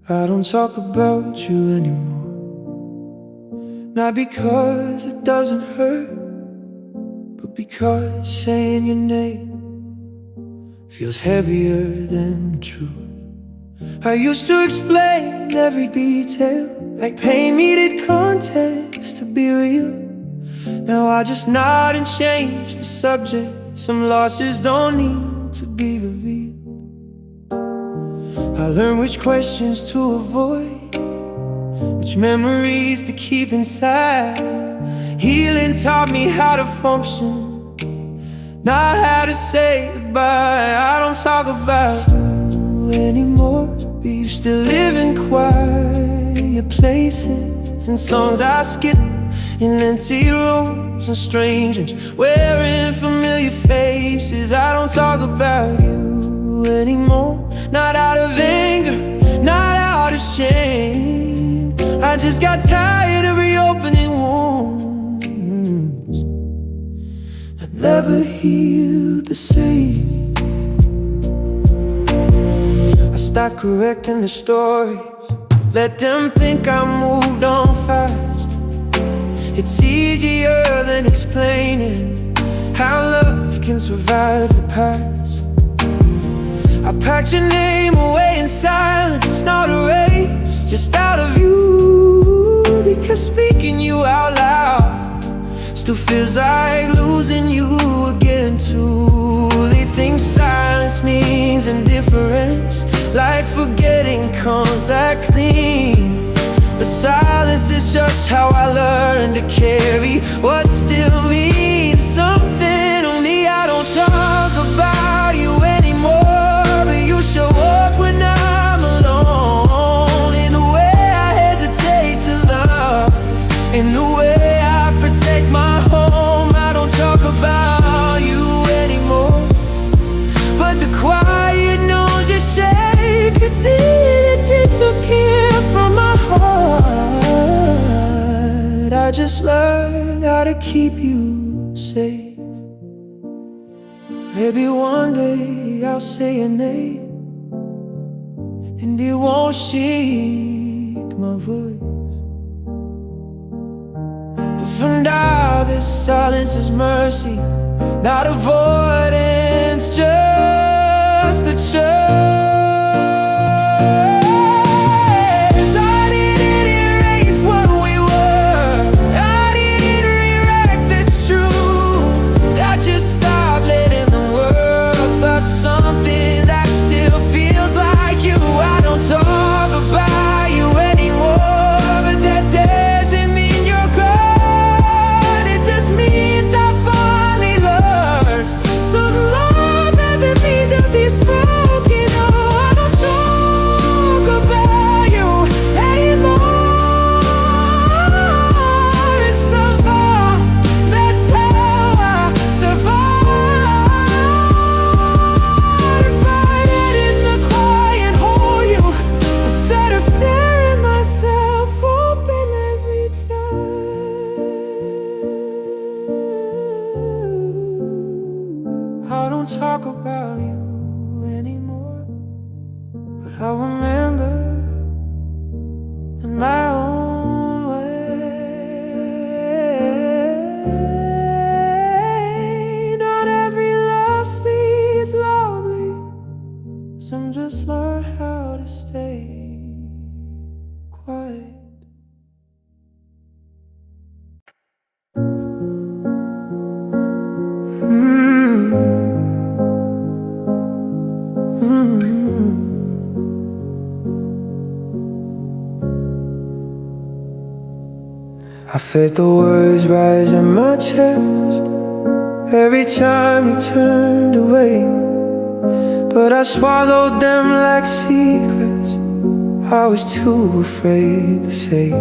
I don't talk about you anymore. Not because it doesn't hurt, but because saying your name feels heavier than the truth. I used to explain every detail, like pain needed context to be real. Now I just nod and change the subject. Some losses don't need to be revealed. I learned which questions to avoid, which memories to keep inside. Healing taught me how to function, not how to say goodbye. I don't talk about you anymore, but you still live in quiet places, and songs I skip, in empty rooms and strangers wearing familiar faces. I don't talk about you anymore, not out of anger, not out of shame. I just got tired of reopening wounds that never healed the same. I stopped correcting the stories, let them think I moved on fast. It's easier than explaining how love can survive the past. I packed your name away in silence, not erased, just out of you. Because speaking you out loud still feels like losing you again too. They think silence means indifference, like forgetting comes that clean. The silence is just how I learned to carry what still means something to me. I don't talk about you anymore, but you show up when I'm alone. In the way I hesitate to love, in the way I protect my home. I don't talk about you anymore, but the quiet knows you shake. You didn't disappear from my heart. I just learned how to keep you safe. Maybe one day I'll say your name, and it won't shake my voice. But for now, this silence is mercy, not avoidance, just a choice. Something that still feels like you. I don't talk about you anymore, but that doesn't mean you're gone. It just means I finally learned some love doesn't mean to be spoken. Oh, I don't talk about you anymore. And somehow that's how I survive. I don't talk about you anymore, but I remember in my own way. Not every love feels lovely, some just learn how to stay quiet. I felt the words rise in my chest every time you turned away, but I swallowed them like secrets I was too afraid to say.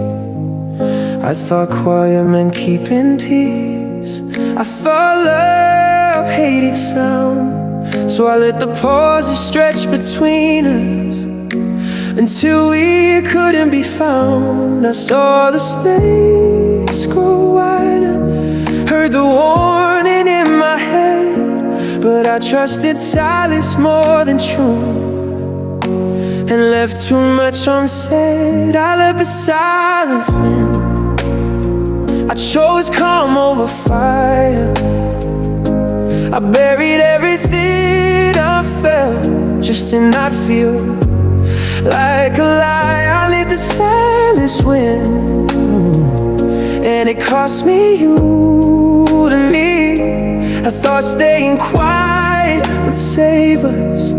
I thought quiet meant keeping peace. I thought love hated sound, so I let the pauses stretch between us until we couldn't be found. I saw the space grow wider, heard the warning in my head, but I trusted silence more than truth. and left too much unsaid. I let the silence win. I chose calm over fire. I buried everything I felt just to not feel like a lie. I let the silence win, and it cost me you to me. I thought staying quiet would save us,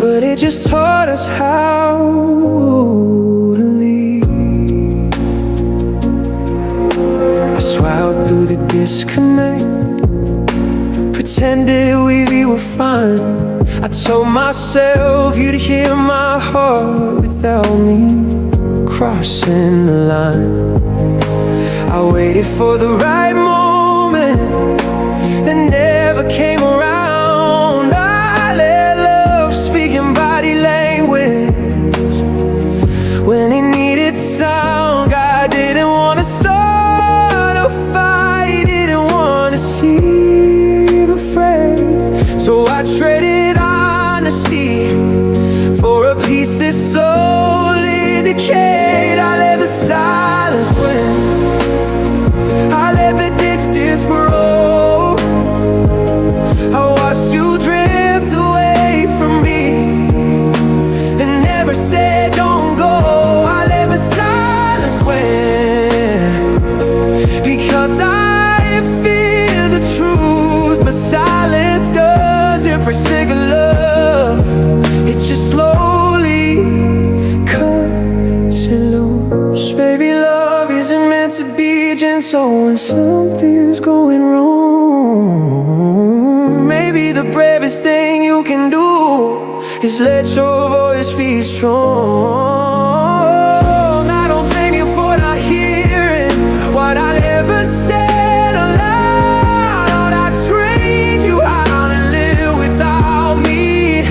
but it just taught us how to leave. I swallowed through the disconnect, pretended we were fine. I told myself you'd hear my heart without me crossing the line. I waited for the right moment that never came around. I let love speak in body language when it needed sound. God didn't want to start a fight, didn't want to seem afraid. So I traded honesty for a peace that slowly decayed. I let the silence win. I let the distance grow. I watched you drift away from me and never said don't go. I let the silence win because I fear the truth, but silence doesn't forsake love. It just slowly cuts it loose. Baby, love isn't meant to be gentle when something's going wrong. Maybe the bravest thing you can do is let your voice be strong. I don't blame you for not hearing what I ever said aloud. I trained you how to live without me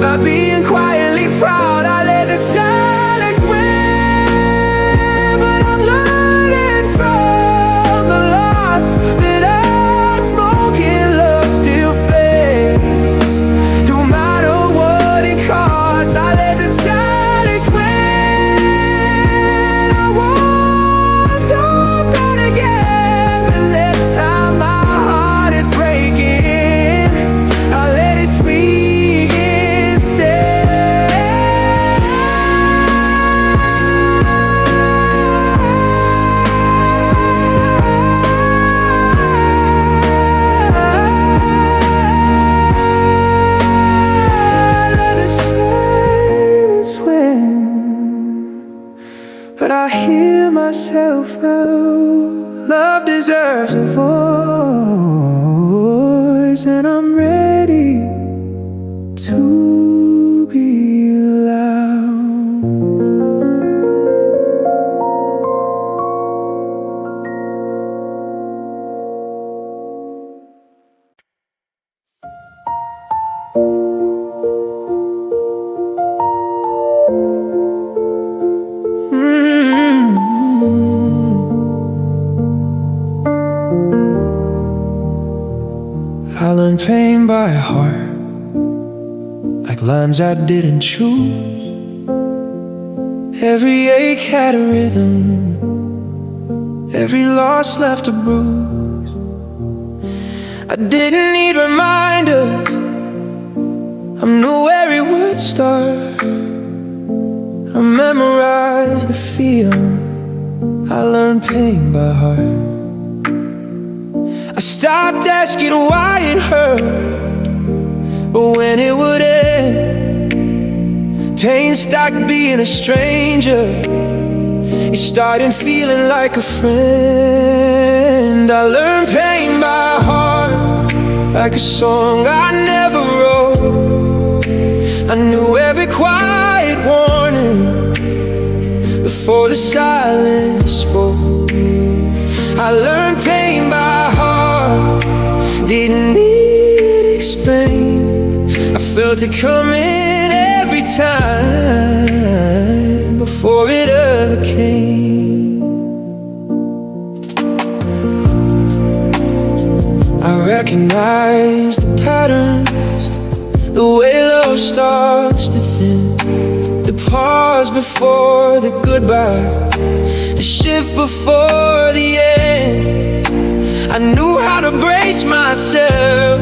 by being quietly proud. I let the silence win, but I'm learning from the loss that our smoking love still fades. No matter what it costs, I let the silence win. I won't talk out again the next time my heart is breaking. I let it speak instead. Let the silence win, but I hear myself now. Love deserves a voice, and I'm ready to be loud. I learned pain by heart, like limes I didn't choose. Every ache had a rhythm, every loss left a bruise. I didn't need reminders, I knew where it would start. I memorized the feeling, I learned pain by heart. I stopped asking why it hurt, but when it would end. Pain stopped being a stranger, it started feeling like a friend. I learned pain by heart, like a song I never wrote. I knew every quiet warning before the silence spoke. I learned pain by heart, didn't need explain. I felt it coming every time before it ever came. I recognize the patterns, the way love starts to thin, the part pause before the goodbye, the shift before the end. I knew how to brace myself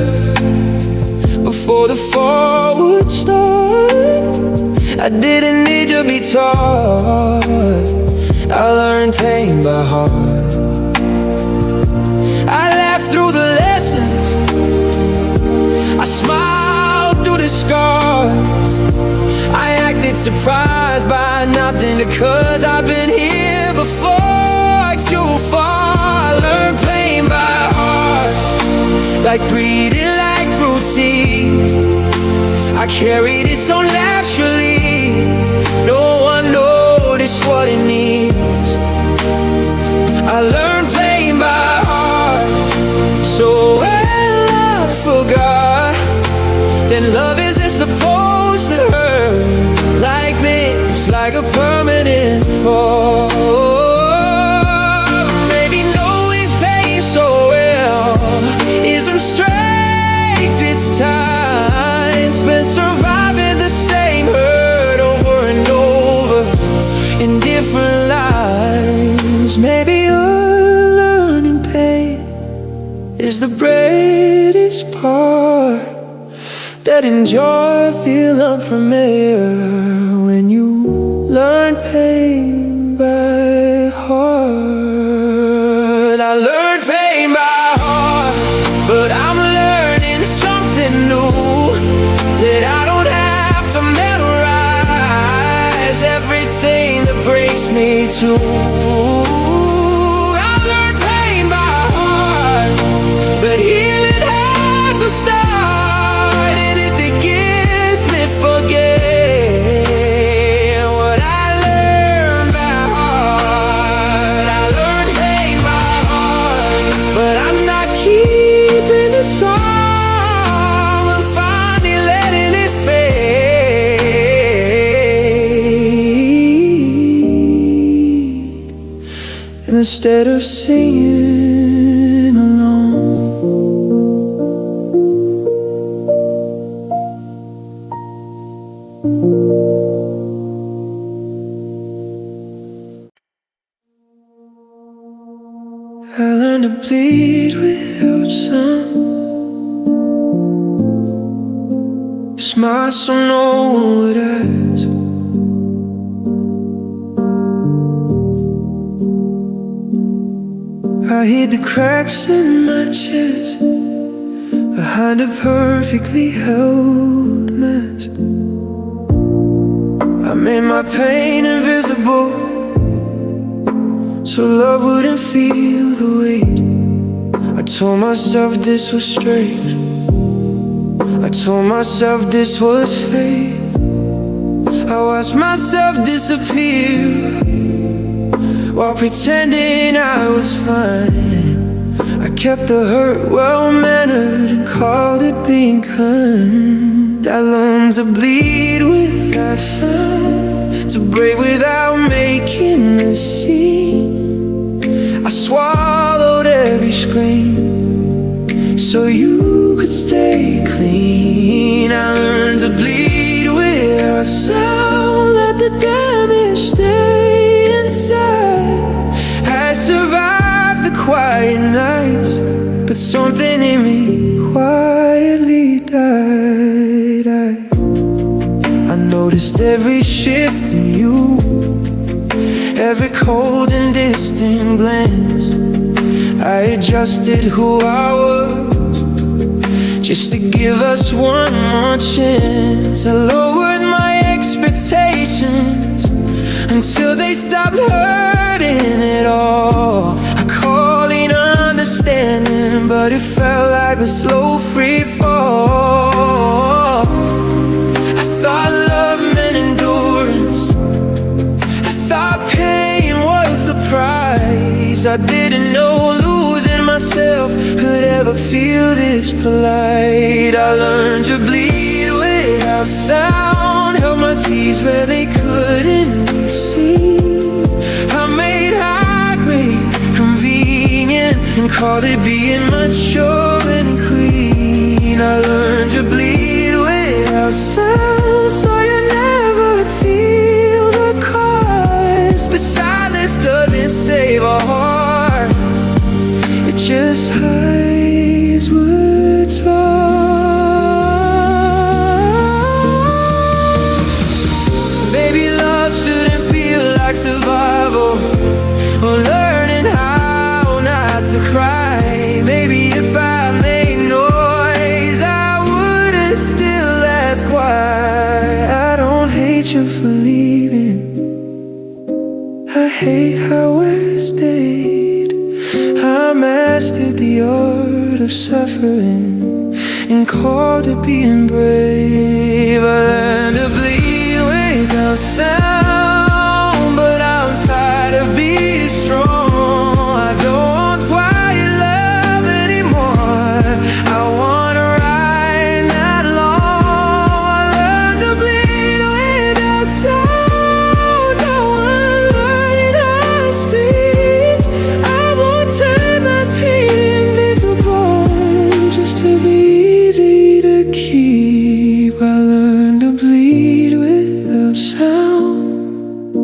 before the fall would start. I didn't need to be taught, I learned pain by heart. I laughed through the lessons, I smiled through the scars. I acted surprised by nothing because I've been here before too far. I learned pain by heart, like breathing, like routine. I carried it so naturally, no one noticed what it needs. I learned pain by heart, so well I forgot that love isn't supposed to hurt like this, like a permanent fall. Maybe knowing pain so well isn't strength, it's time spent surviving the same hurt over and over in different lives. Maybe your learning pain is the greatest part, that enjoy feel unfamiliar when you learn pain by heart. I learned pain by heart, but I'm learning something new, that I don't have to memorize everything that breaks me too. I learned pain by heart, but healing has a start, and it gives me forget what I learned by heart. I learned pain by heart, but I'm not keeping the song. I'm finally letting it fade, and instead of singing alone, I learned to bleed without sound, smile so no one would ask. I hid the cracks in my chest behind a perfectly held mask. I made my pain invisible so love wouldn't feel the weight. I told myself this was strange, I told myself this was fate. I watched myself disappear while pretending I was fine. I kept the hurt well-mannered and called it being kind. I learned to bleed without fire, to break without making a scene. I swallowed every scream so you could stay clean. I learned to bleed without sound, let the damage stay inside. I survived the quiet nights, but something in me quietly died. I noticed every shift in you, every cold and distant glance. I adjusted who I was just to give us one more chance. I lowered my expectations until they stopped hurting at all. I called in understanding, but it felt like a slow free fall. I thought love meant endurance, I thought pain was the prize. I didn't know losing myself could ever feel this polite. I learned to bleed without sound, held my tears where they couldn't be seen. I made heartbreak convenient and called it being mature and clean. I learned to bleed without sound so you never feel the survival, or learning how not to cry. Maybe if I made noise, I wouldn't still ask why. I don't hate you for leaving, I hate how I stayed. I mastered the art of suffering and called it being brave. I learned to bleed without sound, but I'm tired of being strong. I don't want quiet love anymore, I want to ride, not long. I learned to bleed without sound, I want to learn how to speak. I won't turn my pain invisible just to be easy to keep. I learned to bleed without sound,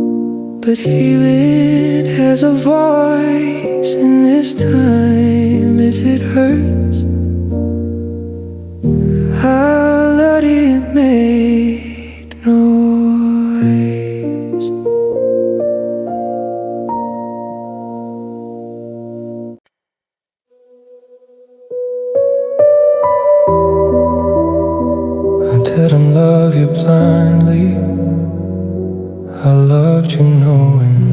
but healing has a voice, and this time if it hurts, I'll let it make noise. I didn't love you blindly, I loved you knowing.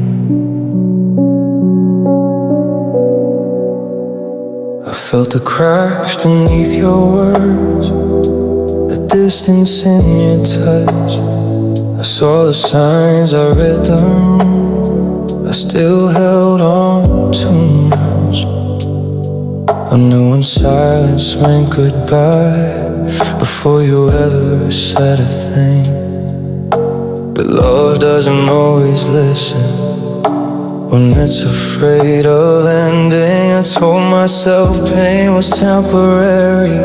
I felt the cracks beneath your words, the distance in your touch. I saw the signs, I read them, I still held on too much. I knew when silence meant goodbye before you ever said a thing. But love doesn't always listen when it's afraid of ending. I told myself pain was temporary,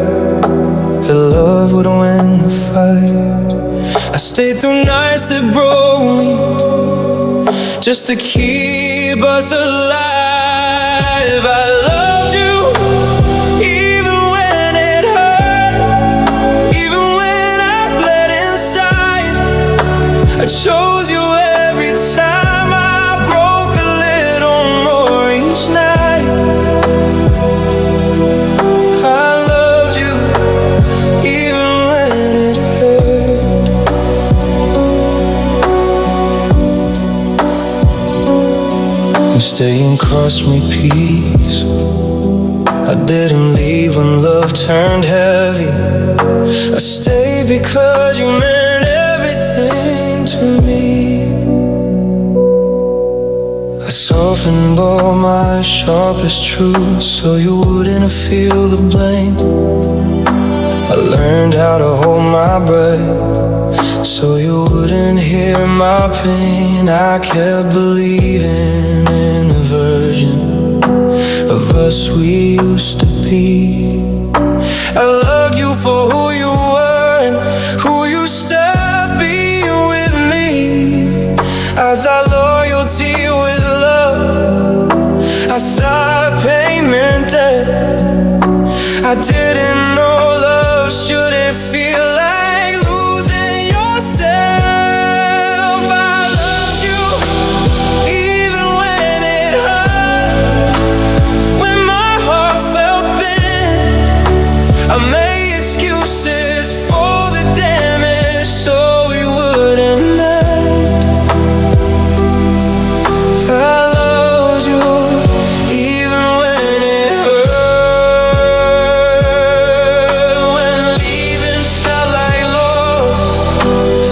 that love would win the fight. I stayed through nights that broke me just to keep us alive. I loved you even when it hurt, even when I bled inside. I chose you every time, I broke a little more each night. I loved you even when it hurt. And staying cost me peace, I didn't leave when love turned heavy. I stayed because you meant everything to me. I softened all my sharpest truths so you wouldn't feel the blame. I learned how to hold my breath so you wouldn't hear my pain. I kept believing in a version of us we used to be. I loved you for who you were and who you stopped being with me. I thought loyalty was love, I thought pain meant death. I didn't know love shouldn't feel like losing yourself. I loved you even when it hurt, when my heart felt thin. I made excuses for the damage so we wouldn't act. I loved you even when it hurt, when leaving felt like loss.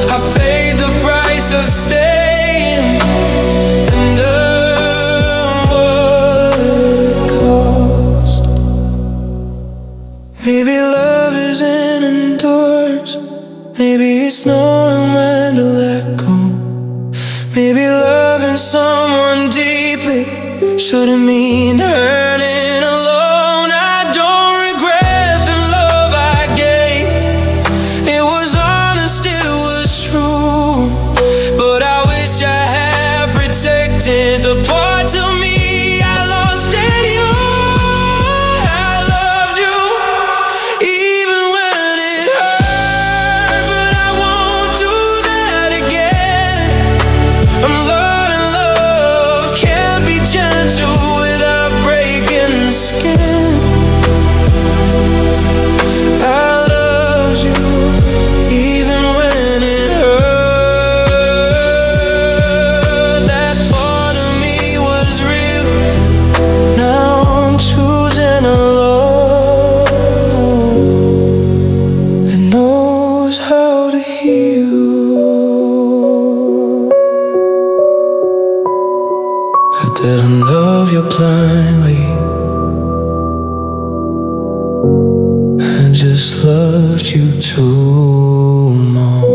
I paid the price of staying and learned what it cost. Maybe love isn't endurance, maybe it's knowing when to let go. Maybe loving someone deeply shouldn't mean hurting alone. I don't regret the love I gave, it was honest, it was true. But I wish I had protected the part of me I lost in you. I loved you even when it hurt, but I won't do that again. I'm learning love That I love you blindly. I just loved you too long.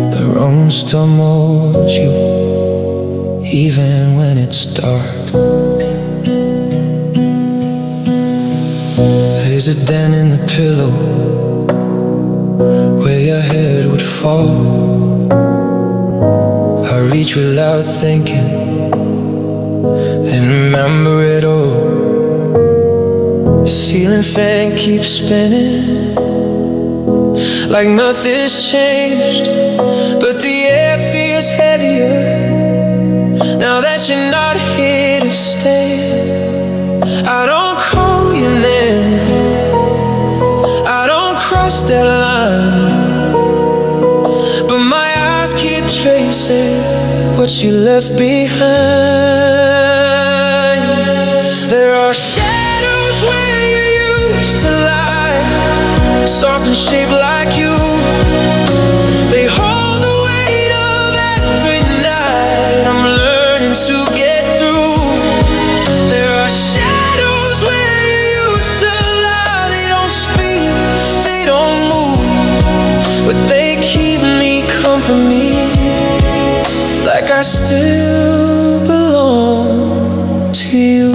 The road still moves you, even when it's dark. There's a dent in the pillow where your head would fall. I reach without thinking, then remember it all. The ceiling fan keeps spinning like nothing's changed, but the air feels heavier now that you're not here to stay. I don't call your name, I don't cross that line, but my eyes keep tracing what you left behind. There are shadows where you used to lie, soft and shaped like you. They hold the weight of every night I'm learning to get through. There are shadows where you used to lie. They don't speak, they don't move, but they keep me company, like I still belong to you.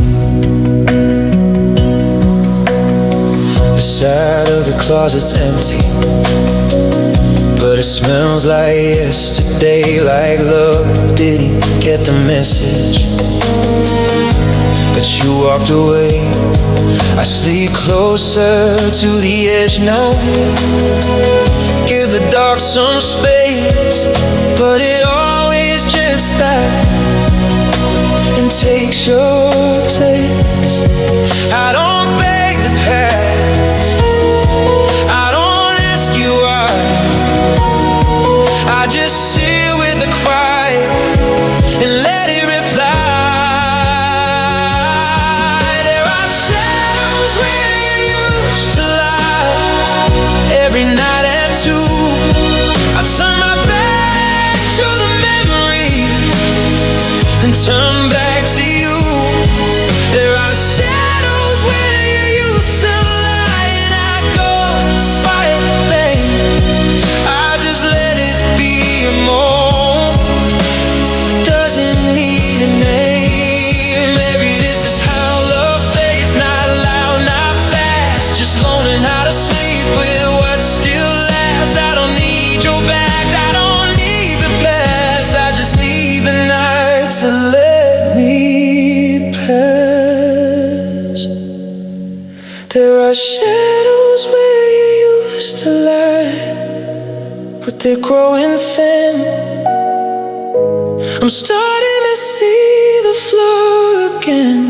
The side of the closet's empty, but it smells like yesterday, like love didn't get the message. But you walked away. I sleep closer to the edge now, give the dark some space, but it always drifts back and takes your place. I don't beg the past, I don't ask you why, I just sit with the quiet and let it reply. There are shadows where you used to lie, every night at 2 I turn my back to the memory and turn back to you. There are shadows where you used to lie, and I go fight them. I just let it be a moment, it doesn't need a name. Maybe this is how love fades, not loud, not fast, just learning how to sleep with what still lasts. I don't need your back, I don't need the past, I just need the night to let me pass. There are shadows where you used to lie, but they're growing thin. I'm starting to see the floor again,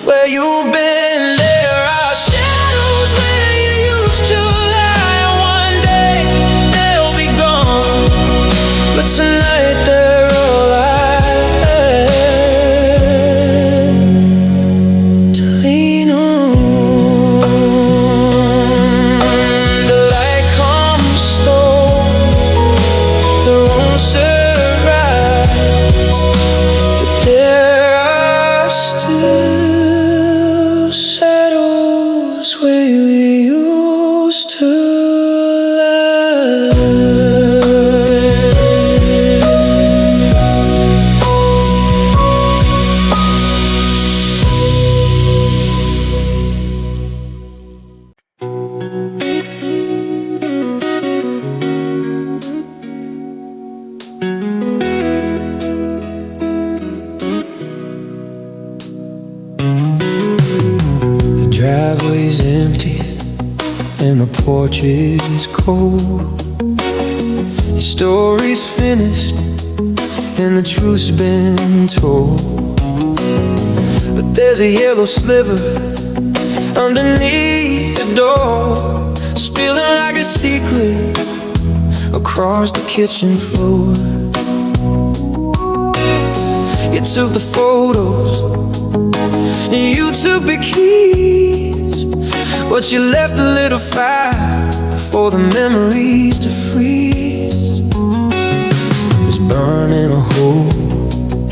where you've been. There are shadows where you used to lie. One day they'll be gone, but tonight they're all I have to lean on. The light comes slow, the room surrounds, but there are still shadows where you used to lie. The driveway's empty and the porch is cold. Your story's finished and the truth's been told, but there's a yellow sliver underneath the door, spilling like a secret across across the kitchen floor. You took the photos and you took the keys, but you left a little fire for the memories to freeze. It was burning a hole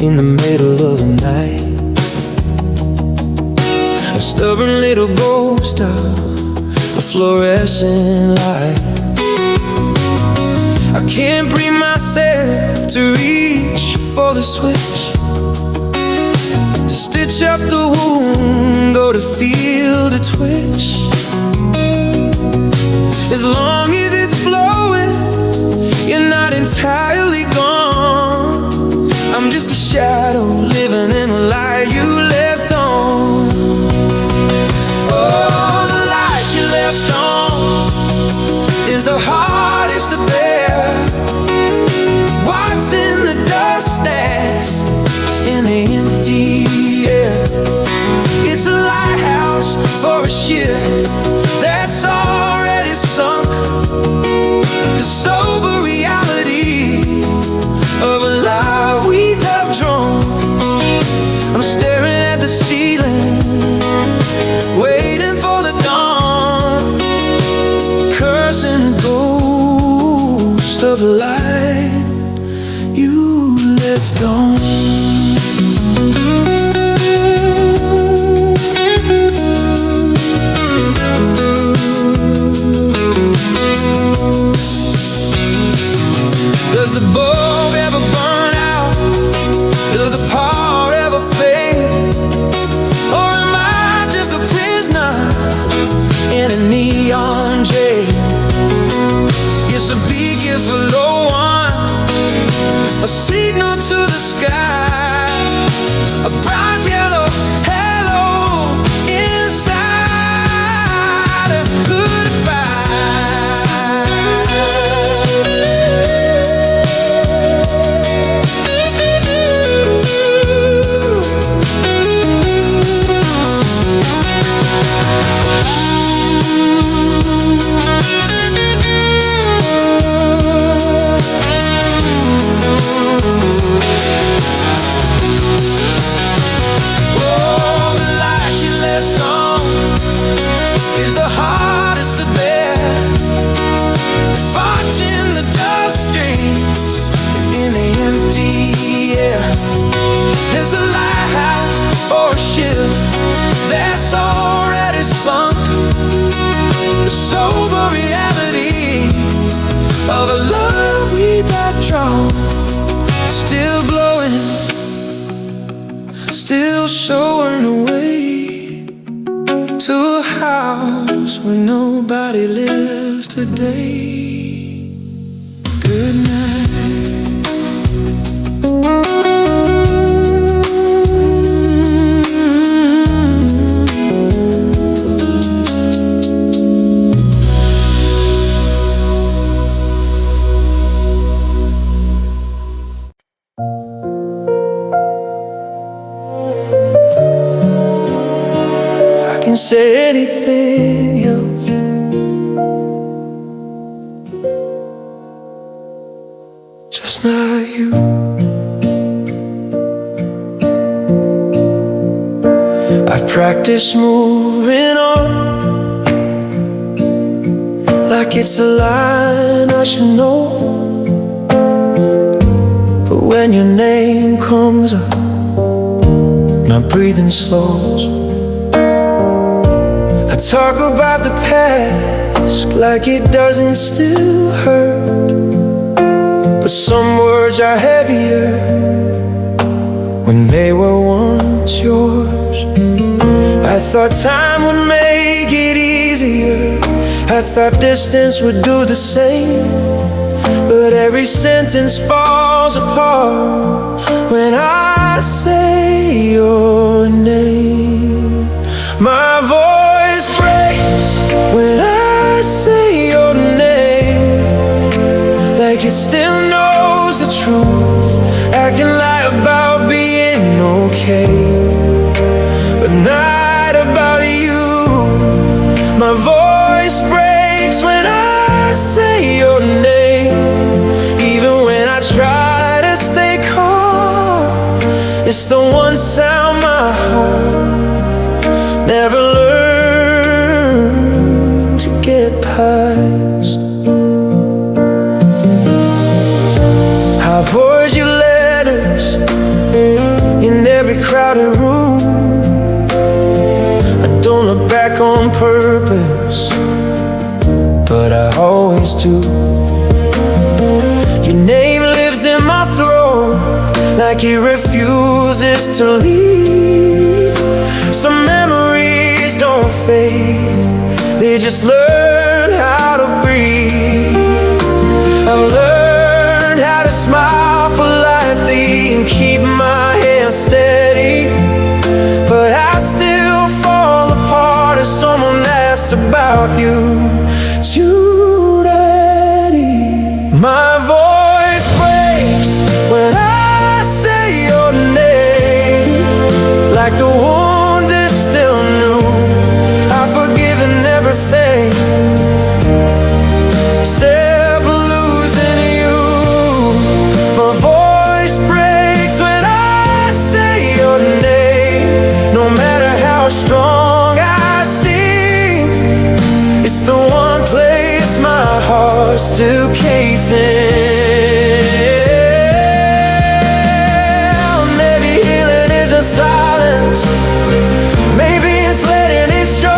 in the middle of the night, a stubborn little ghost of a fluorescent light. I can't bring myself to reach for the switch, to stitch up the wound or to feel the twitch. As long as it's blowing, you're not entirely gone. I'm just a shadow living in a light you left on. Oh, the light you left on is the hardest to bear. Watching the dust dance in the empty air. It's a lighthouse for a ship that's already sunk. The sober reality of a lie we have drawn. I'm staring at the ceiling, waiting for the dawn, cursing the ghost of the light you left on. Does the bulb ever burn out? Does the part ever fade? Or am I just a prisoner in a neon jail? It's a big gift for no one, a signal to the sky, a bright yellow hello inside a goodbye. That's already sunk. The sober reality of a love we back drawn, still blowing, still showing the way to a house where nobody lives today. Good night. I can say anything else, just not you. I've practiced moving on like it's a line I should know, but when your name comes up, my breathing slows. I talk about the past like it doesn't still hurt, but some words are heavier when they were once yours. I thought time would make it easier, I thought distance would do the same, but every sentence falls apart when I say your name. My voice breaks when I say your name, like it still knows the truth, acting like about being okay, but not about you. My voice breaks when I say your name, try to stay calm, it's the one sound my heart never learned to get past. I avoid your letters in every crowded room. I don't look back on purpose, but I always do. Your name lives in my throat, like it refuses to leave. Some memories don't fade, they just learn how to breathe. I've learned how to smile politely and keep my hands steady, but I still fall apart if someone asks about you. My voice breaks when I say your name, like the wound is still new. I've forgiven everything except losing you. My voice breaks when I say your name, no matter how strong I seem. It's the one place my heart still caves in. Maybe healing is a silence, maybe it's letting it show.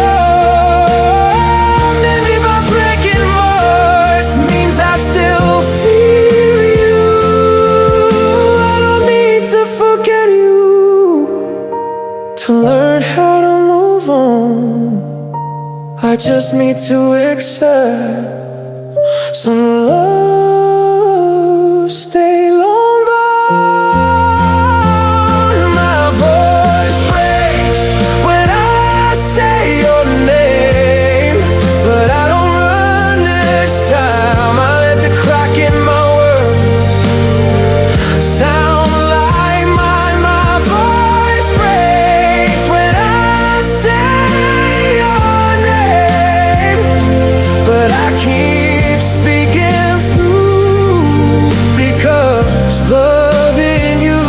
Maybe my breaking voice means I still feel you. I don't need to forget you to learn how to move on. I just need to accept some love, stay long gone. My voice breaks when I say your name, but I don't run this time. I let the crack in my words sound like mine. My voice breaks when I say your name, but I keep speaking through, because loving you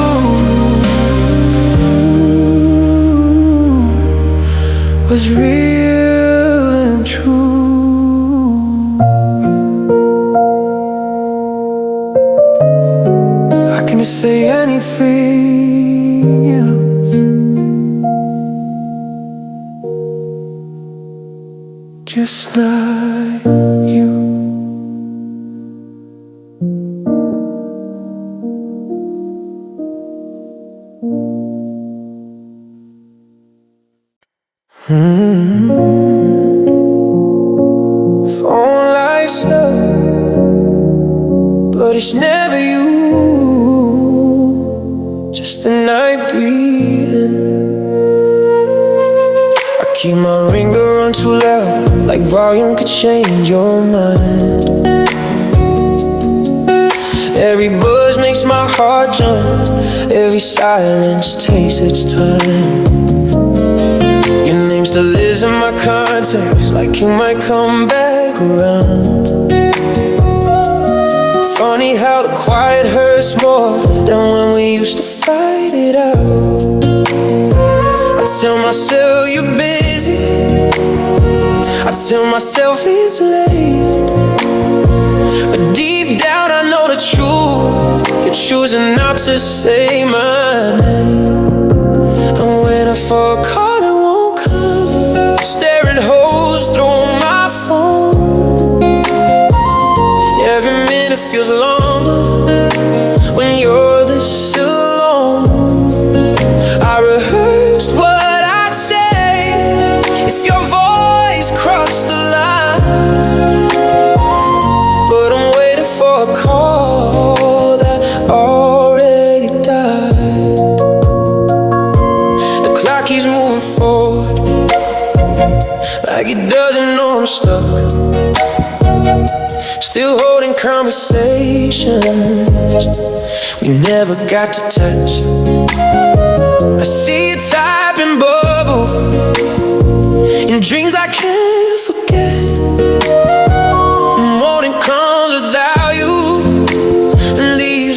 was real and true. I can just say anything, yeah. Just like you. Phone lights up, but it's never you. Just the night breathing. I keep my ringer on too loud, like volume could change your mind. Every buzz makes my heart jump, every silence takes its time. Your name still lives in my contacts, like you might come back around. Funny how the quiet hurts more than when we used to fight it out. I tell myself you're busy, I tell myself it's late, but deep down I know the truth. You're choosing not to say my name. And when I fall caught, it won't come, staring holes through my phone. Every minute feels longer when you're this alone. I rehearsed what I'd say if your voice crossed the line, but I'm waiting for a call that already died. The clock keeps moving forward, like it doesn't know I'm stuck. Still holding conversations we never got to touch. I see you typing bubble in dreams I can't forget. The morning comes without you and leaves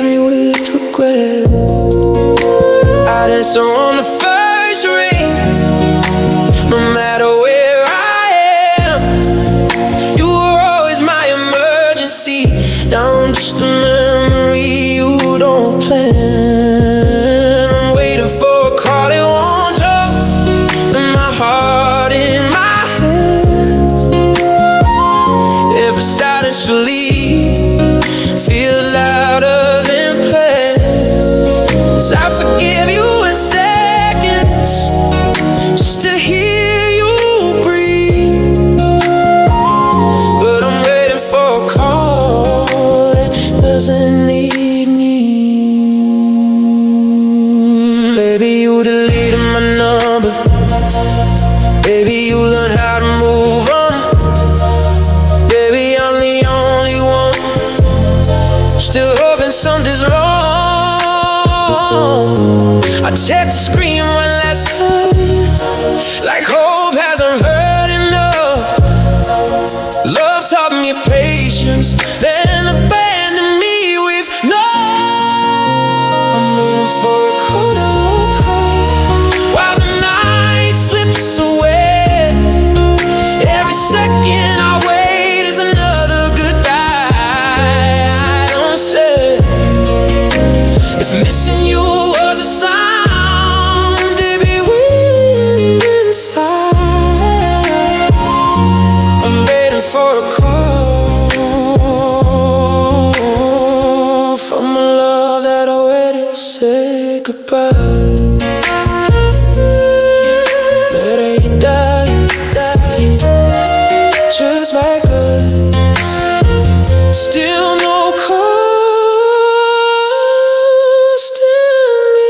I'm just a memory you don't plan. I'm waiting for a call that won't drop, and my heart in my hands. Every silence you leave feel louder than plans. I forgive you in seconds just to hear you breathe, but I'm waiting for a call that doesn't need me. Baby, you deleted my number. Baby, you learned how to move on. Baby, I'm the only one still hoping something's wrong. I checked the screen one last time, like hope hasn't hurt enough. Love taught me patience, then abandoned me with no. I'm looking for a call that won't come while the night slips away. Every second I wait is another goodbye. I don't say if missing you was a sound, it'd be wind inside. I'm waiting for a call from a love that already said goodbye. Better you die, just like us. Still no cost to me.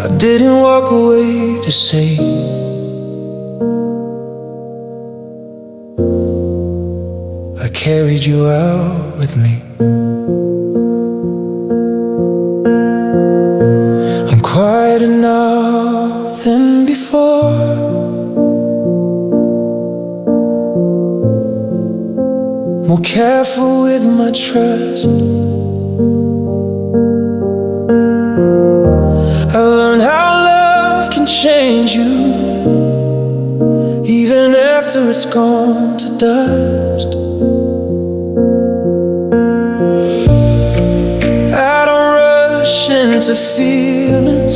I didn't walk away to say I carried you out with me. I'm quieter now than before. More careful with my trust. I learned how love can change you, even after it's gone to dust. I don't rush into feelings,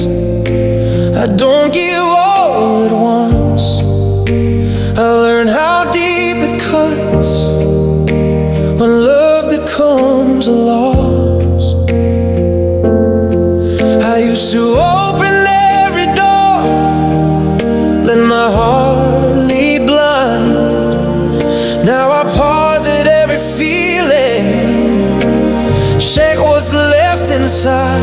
I don't give all at once. I learned how deep it cuts when love becomes a loss. I used to open every door, let my heart lead blind. Now I pause at every feeling, check what's left inside.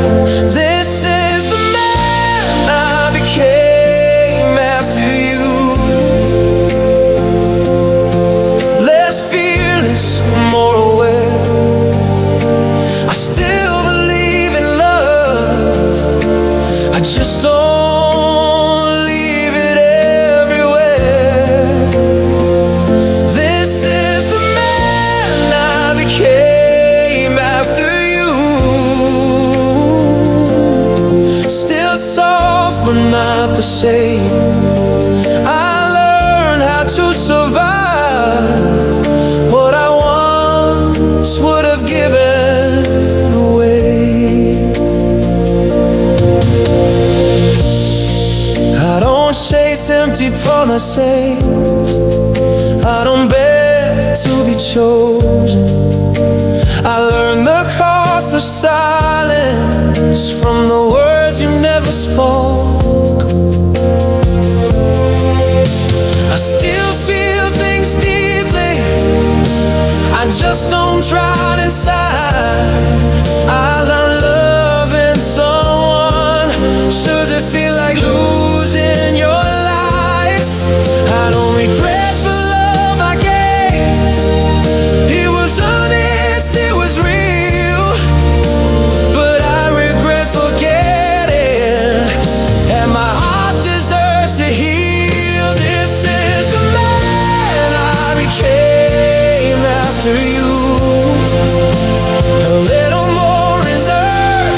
This is the man I became after you. Less fearless, more aware. I still believe in love, I just don't leave it everywhere. This is the man I became after you. Still soft but not the same. I learned how to survive what I once would have given away. I don't chase empty promises, I don't beg to be chosen. I learned the cost of silence from the words you never spoke. I still feel things deeply, I just don't drown inside. I learned loving someone should it feel like losing your life. I don't regret the love I gave, it was honest, it was real. But I regret forgetting, and my heart deserves to heal. This is the man after you. A little more reserved.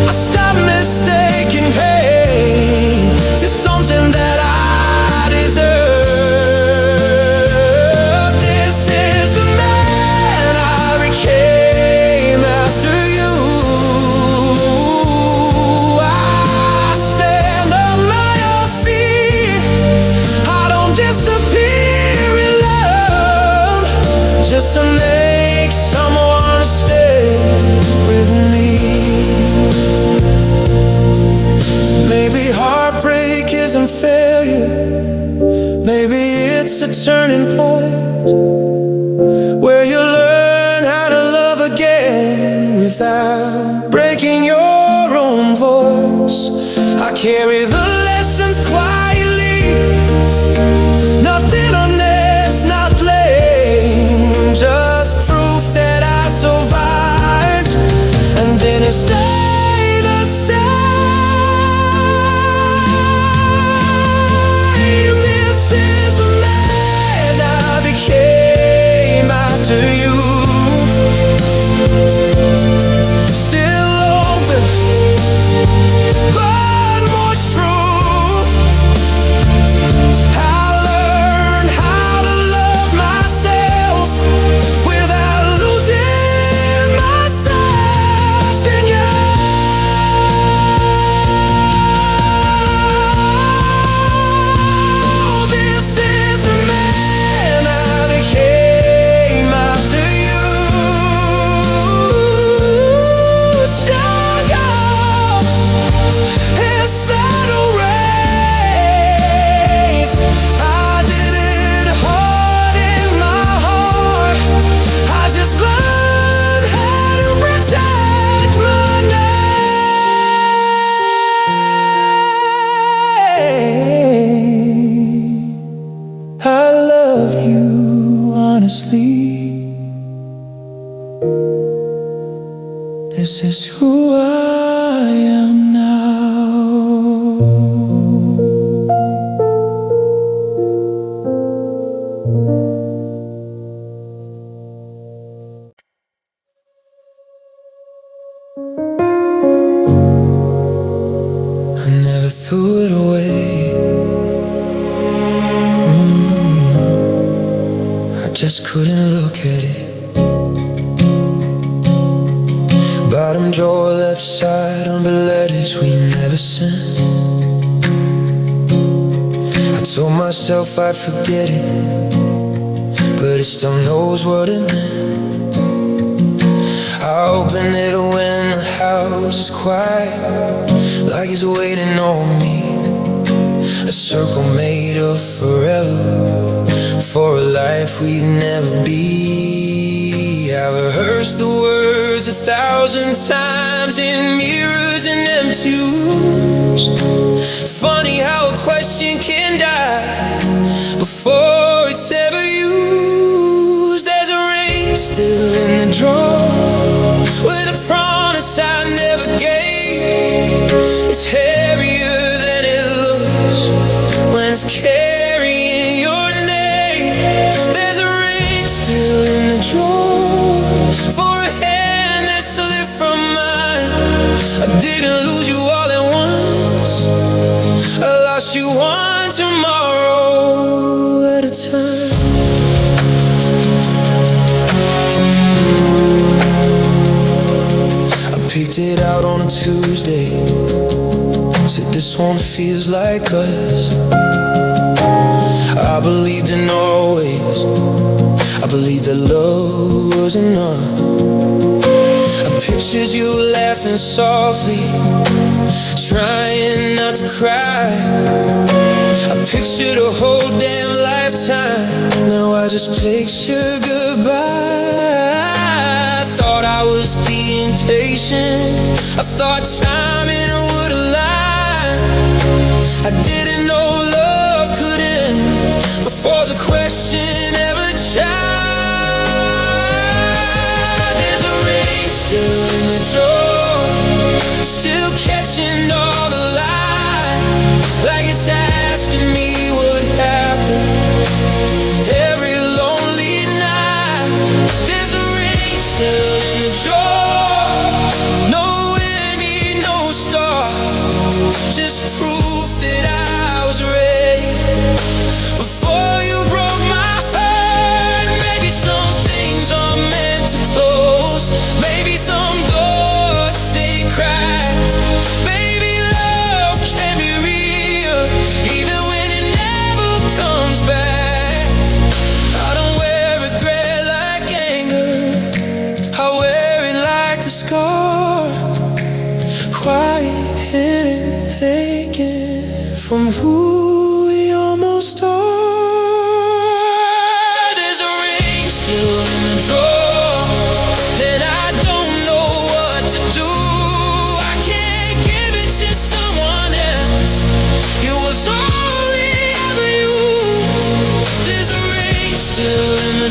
I stop mistaking pain for something that I deserve. This is the man I became after you. I stand on my own feet. I don't disappear in love just to make someone stay with me. Maybe heartbreak isn't failure. Maybe it's a turning point where you learn how to love again without breaking your own voice. I carry the lessons quietly, not bitterness, not blame, just proof that I survived and didn't stay the same. This is the man I became after you. Still open, but more true. I learned how to love myself without losing myself in you. This is the man I became after you. Struggle and settle race. I did it hard in my heart. I just learned how to protect my name. I love you honestly. This is who I am now. I never threw it away. I just couldn't look at it. Bottom drawer left side, under letters we never sent. I told myself I'd forget it, but it still knows what it meant. I open it when the house is quiet, like it's waiting on me. A circle made of forever, for a life we'd never be. I rehearsed the words 1,000 times in mirrors and empty rooms. Funny how a question can die before it's ever used. There's a ring still in the drawer with a promise I never gave. It's heavier than it looks when it's carrying your name. There's a ring still in the drawer for a hand that slipped from mine. I didn't lose you all at once. I lost you one tomorrow at a time. I picked it out on a Tuesday. Said this one feels like us. I believed in always. I believed that love was enough. I pictured you laughing softly, trying not to cry. I pictured a whole damn lifetime. Now I just picture goodbye. I thought I was being patient. I thought timing would align. I didn't know love could end before the question ever tried. There's a ring still in the drawer, still catching all the light, like it's asking me what happened every lonely night.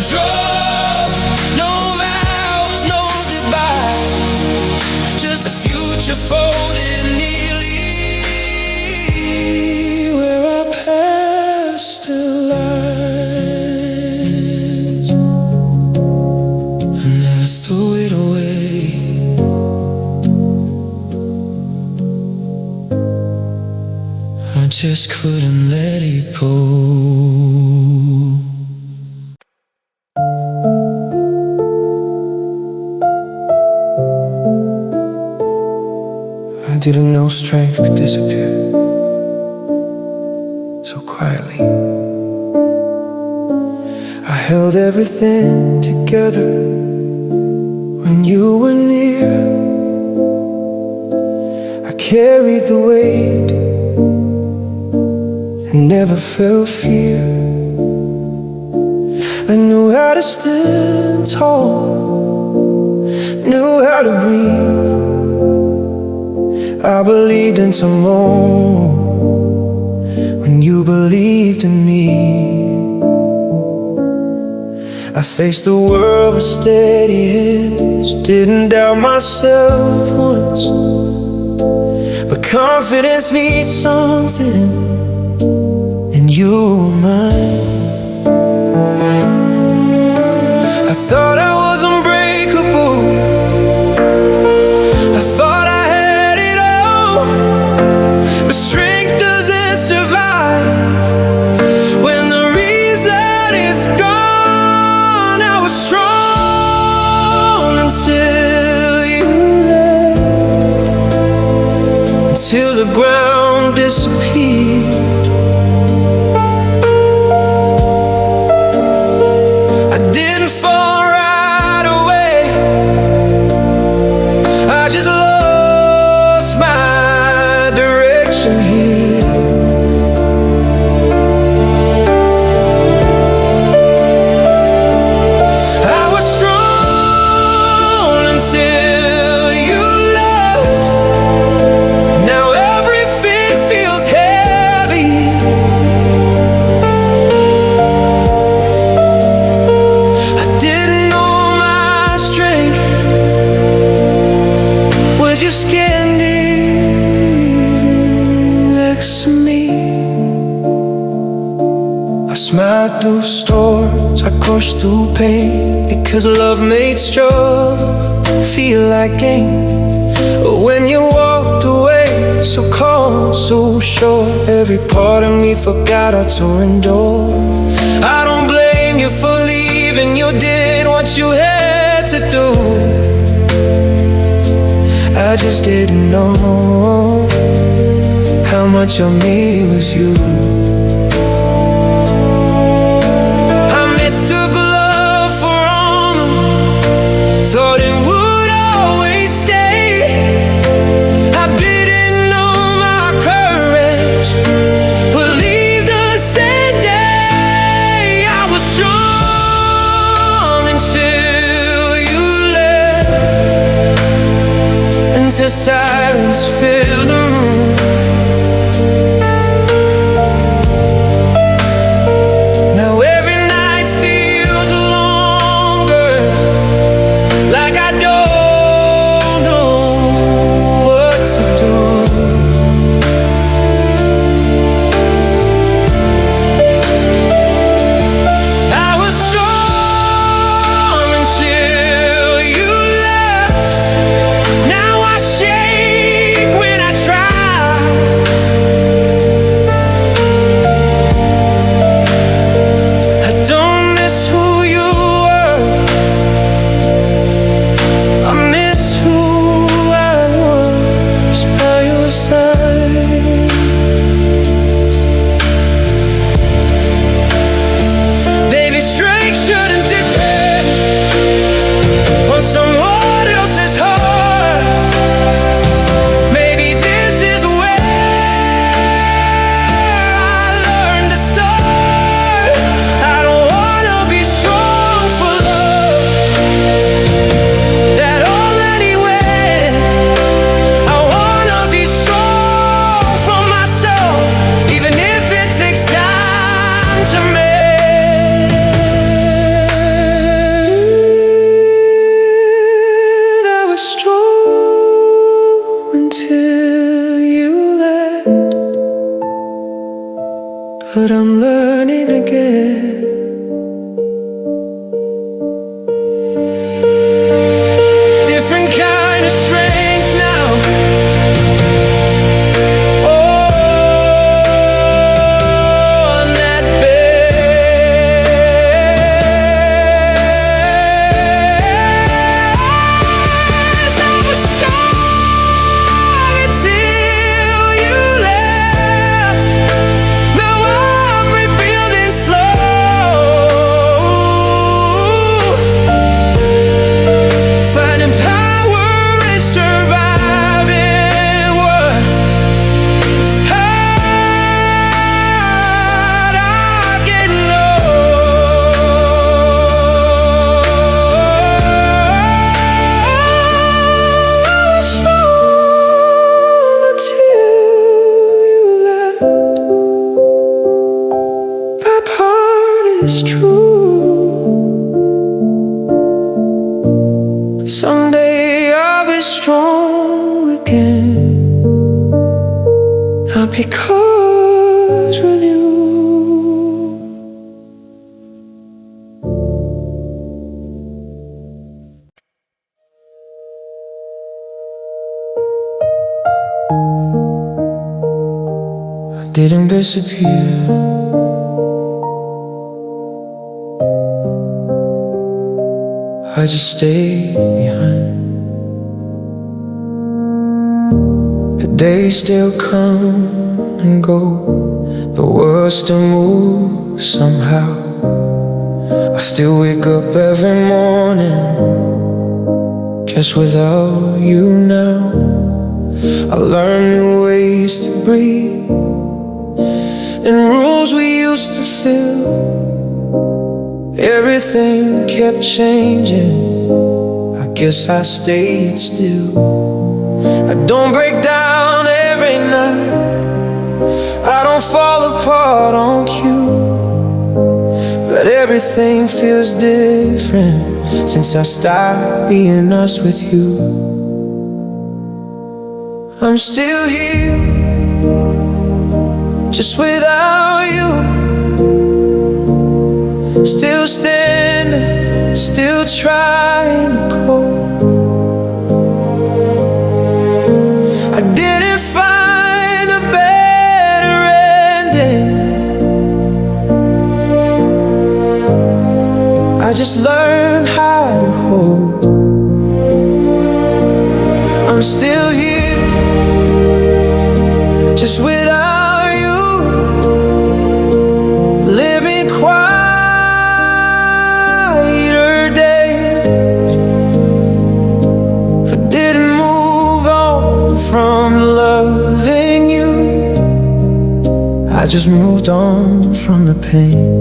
draw. No vows, no goodbye, just a future folded neatly, where our past still lies. And let's throw it away. I just couldn't let it go. I didn't know strength could disappear so quietly. I held everything together when you were near. I carried the weight and never felt fear. I knew how to stand tall, knew how to breathe. I believed in tomorrow when you believed in me. I faced the world with steady hands, didn't doubt myself once. But confidence needs something, and you were mine. I thought I was unbreakable, I thought I had it all, but strength doesn't survive when the reason is gone. I was strong until you left, until the ground disappeared. I didn't fall right away, I just lost my direction here. I was strong until you left. Now everything feels heavy. I didn't know my strength was you standing next to me. I smiled through storms, I crushed through pain, because love made struggle feel like gain. But when you walked away, so calm, so sure, every part of me forgot how to endure. I don't blame you for leaving, you did what you had to do. I just didn't know how much of me was you. I mistook love for honor, thought it would always stay. I didn't know my courage would leave the same day. I was strong until you left, until sirens filled the room. Now every night feels longer, like I don't know what to do. I was strong until you left. Now I shake when I try is true. Someday I'll be strong again, not because we're new. I didn't disappear. I just stayed behind. The days still come and go, the world still moves somehow. I still wake up every morning just without you now. I learn new ways to breathe and rooms we used to fill. Everything kept changing, I guess I stayed still. I don't break down every night, I don't fall apart on cue, but everything feels different since I stopped being us with you. I'm still here, just without you. Still standing, still trying to cope. I didn't find a better ending, I just learned how to hold. I'm still here, just without you, living quieter days, but didn't move on from loving you. I just moved on from the pain.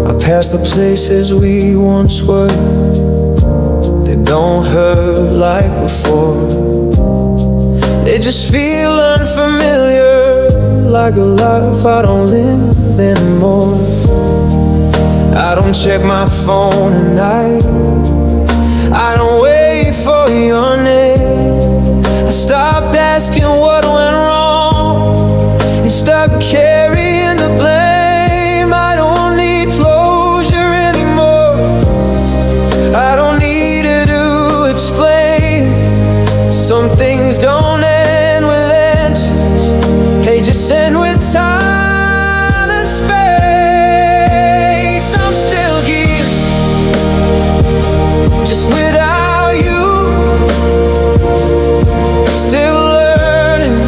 I passed the places we once were, they don't hurt like before. They just feel unfamiliar, like a life I don't live anymore. I don't check my phone at night, I don't wait for your name. I stopped asking what went wrong and stopped carrying the blame. I don't need closure anymore, I don't need it to explain. Some things don't end with answers, they just end with time and space. I'm still here, just without you, still learning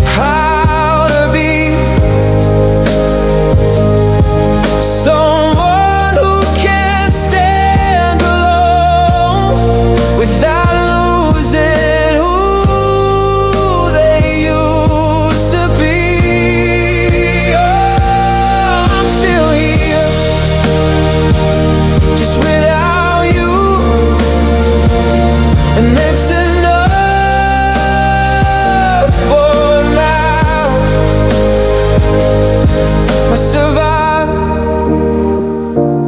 how to be someone who can stand alone without losing who they used to be. Oh, I'm still here, just without you, and that's enough for now. I survived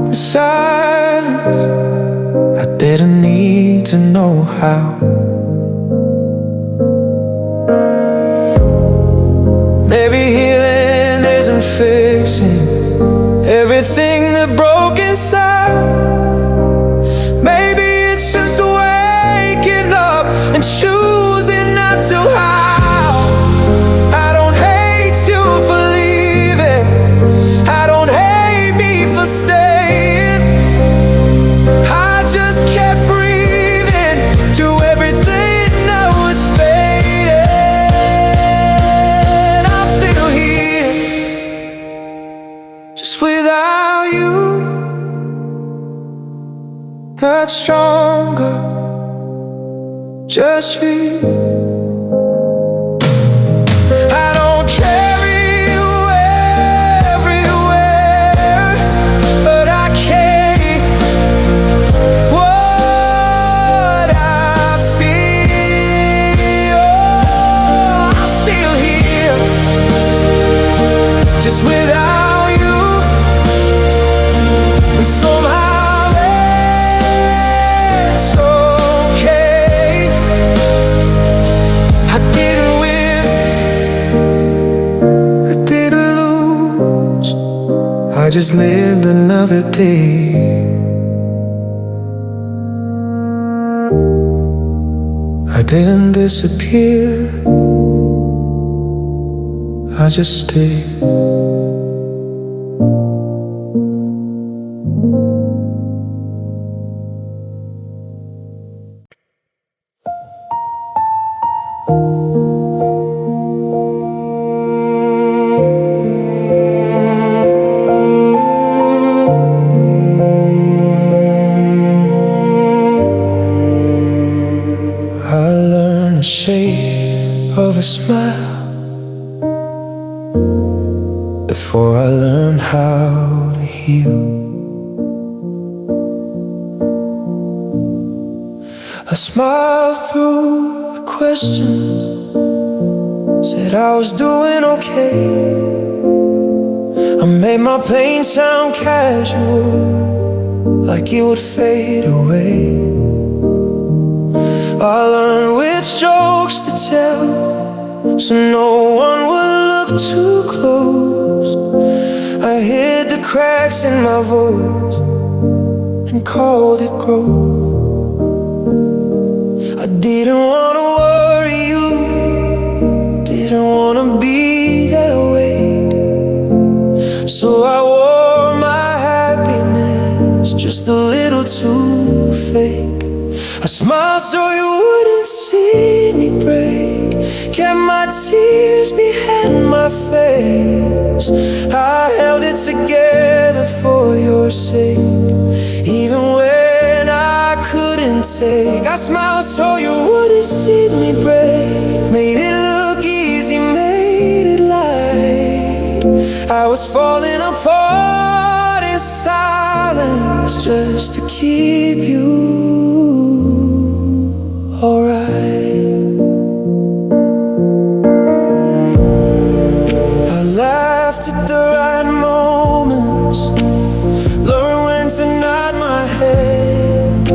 the silence, I didn't need to know how. Maybe healing isn't fixing everything that broke inside. Maybe it's just waking up and choosing not to howl. I don't hate you for leaving, I don't hate me for staying. I just kept breathing through everything that was fading. I'm still here, just without you, not stronger, just for you. I don't carry you everywhere, but I carry what I feel. I'm still here, just this without you, and somehow it's okay. I didn't win, I didn't lose, I just lived another day. I didn't disappear, I just stayed. I learned the shape of a smile before I learned how to heal. I smiled through the questions, said I was doing okay. I made my pain sound casual, like it would fade away. I learned which jokes to tell, so no one would look too close. I hid the cracks in my voice and called it growth. I didn't want to worry you, didn't want to be that weight, so I wore my happiness just a little too fake. I smiled so you wouldn't see me break, kept my tears behind my face. I held it together for your sake, even when I couldn't take. I smiled so you wouldn't see me break, made it look easy, made it light. I was falling apart in silence just to keep you alright. I laughed at the right moments, learned when to nod my head.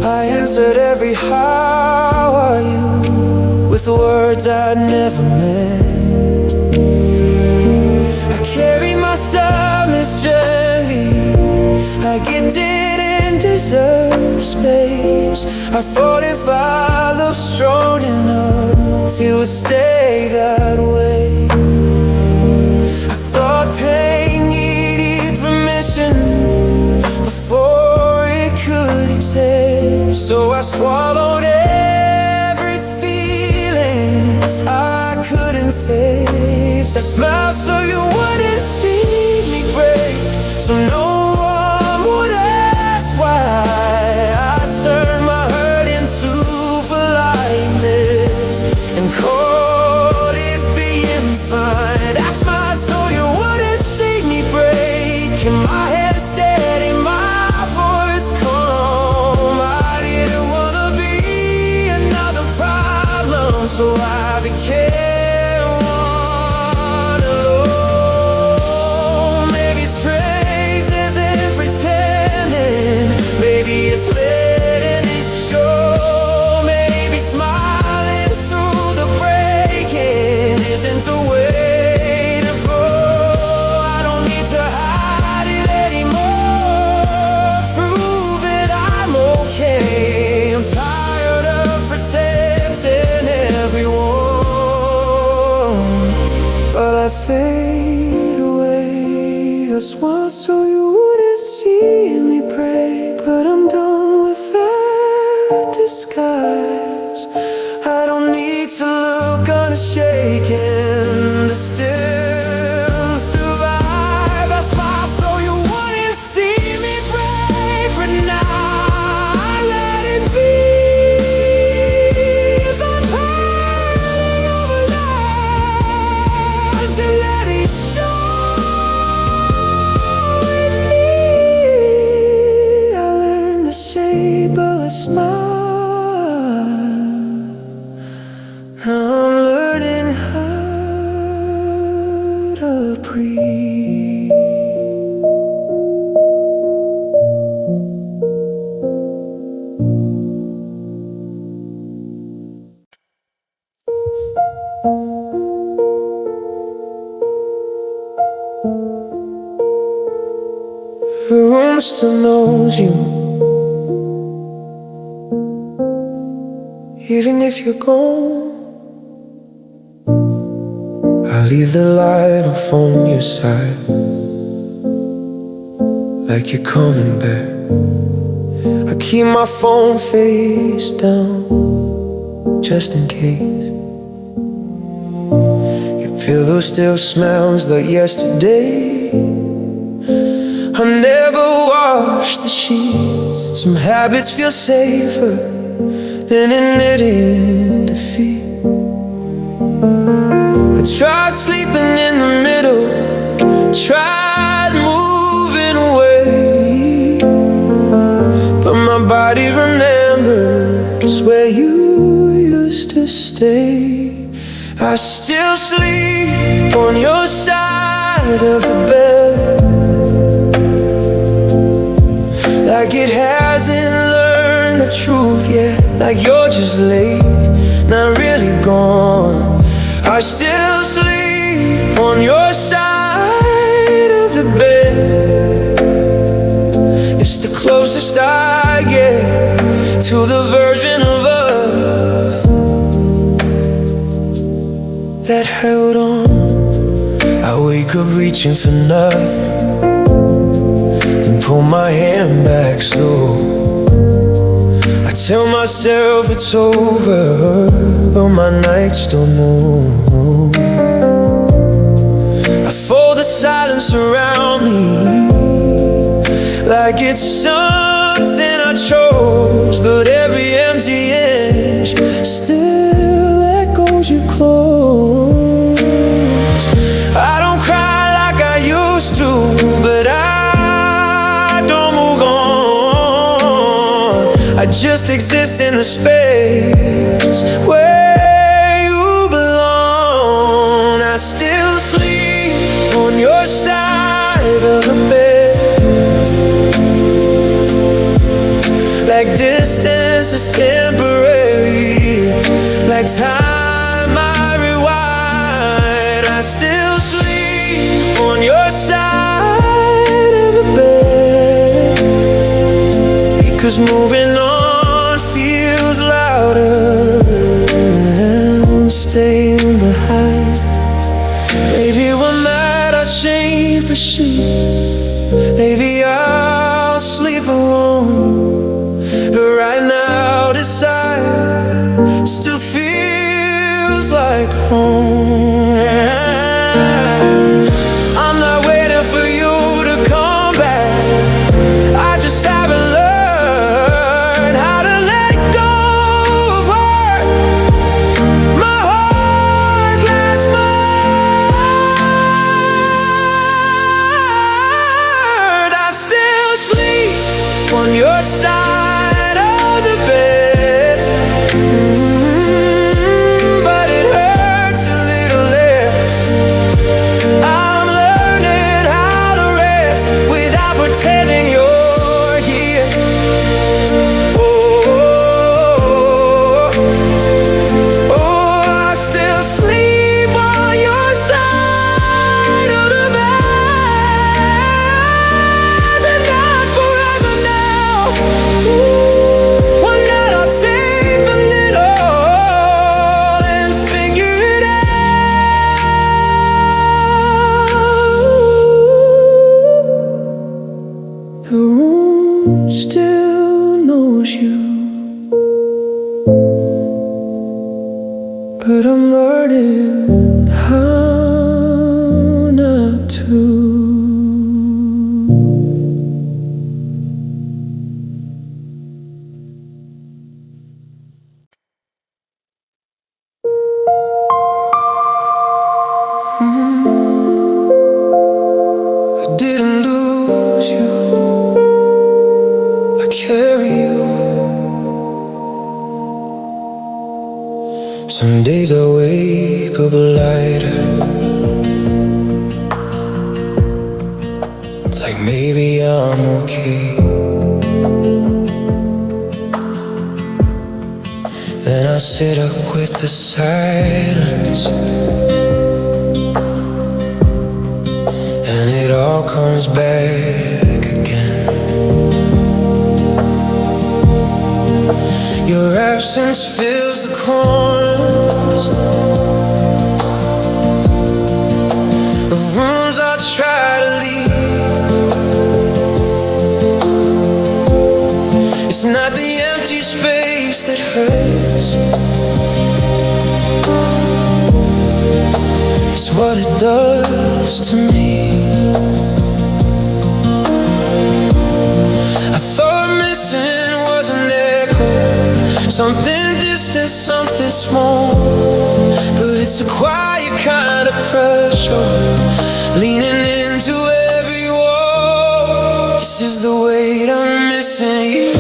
I answered every how are you with words I'd never meant. I carried my sadness gently, like it didn't deserve space. I thought if I looked strong enough, you would stay that way. I thought pain needed permission before it could exist, so I swallowed every feeling I couldn't face. I smiled so you wouldn't see me break, so no one would ask why. I turned my hurt into politeness and called it being fine. I smiled so you wouldn't see me break, and my head steady, my voice calm. I didn't wanna be another problem, so I became one alone. Maybe strength isn't pretending, maybe it's letting it show. Maybe smiling through the breaking isn't the way to go. I don't need to hide it anymore, prove that I'm okay. I'm tired of protecting everyone, but I fade away. I smile so you wouldn't see me break, but I'm done with that disguise. I don't need to look unshaken to still survive. I smile so you wouldn't see me break, but now I let it be. The pain of life to let it show in me. The room still knows you, even if you're gone. I leave the light off on your side, like you're coming back. I keep my phone face down, just in case. Your pillow still smells like yesterday. I never wash the sheets. Some habits feel safer than admitting defeat. I tried sleeping in the middle, tried moving away, but my body remembers where you used to stay. I still sleep on your side of the bed, like it hasn't learned the truth yet. Like you're just late, not really gone. I still sleep on your side of the bed. It's the closest I get to the version of us that held on. I wake up reaching for nothing, then pull my hand back slow. I tell myself it's over, but my nights don't know. I fold the silence around me, like it's something I chose, but every empty inch still echoes you close. I don't cry like I used to, but I don't move on. I just exist in the space where you belong. I still sleep on your side of the bed, like distance is temporary, like time I rewind. I still sleep on your side of the bed, because moving on feels louder than staying behind. Maybe one night I'll change the sheets, maybe I'll sleep alone, but right now this side still feels like home. I'm not waiting for you to come back, I just haven't learned how to let go of what my heart last month. I still sleep on your side of the bed, but it hurts a little less. I'm learning how to rest without pretending you're here. I still sleep on your side of the bed, but not forever now. One night I'll take the middle and figure it out. The room still knows you, but I'm learning how not to. I didn't lose you, I carry you. Some days I wake up lighter, like maybe I'm okay. Then I sit up with the silence, and it all comes back again. Your absence fills the corners of rooms I try to leave. It's not the empty space that hurts, it's what it does to me. I thought missing was an echo, something distant, something small, but it's a quiet kind of pressure, leaning into every wall. This is the weight I'm missing you.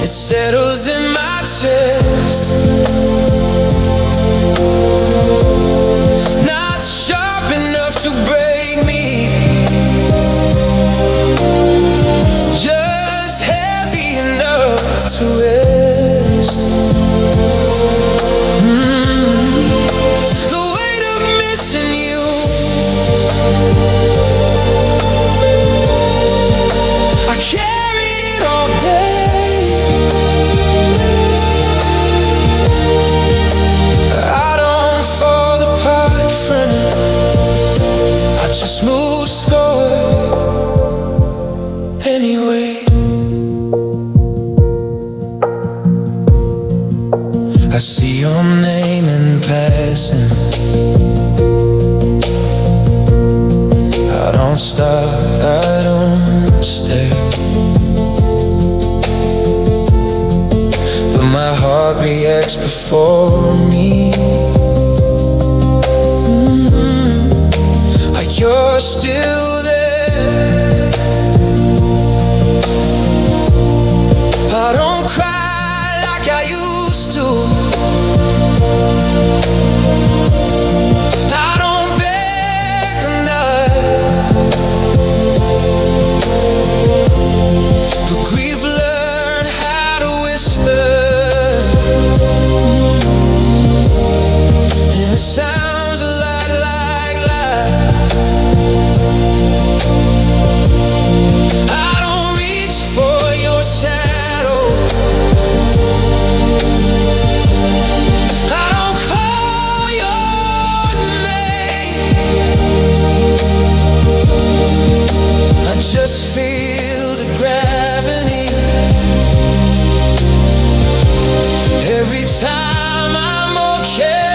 It settles in my chest, not sharp enough to break me, just heavy enough to rest. The weight of missing you, I carry it all day. I don't fall apart, friend, I just move slower anyway. I see your name in passing, I don't stop, I don't stare, but my heart reacts before me. You're still there. I don't cry like I used to, I don't beg enough, but we've learned how to whisper, and it sounds a lot like life. I don't reach for your shadow, I don't call your name, I just feel the gravity every time I'm okay.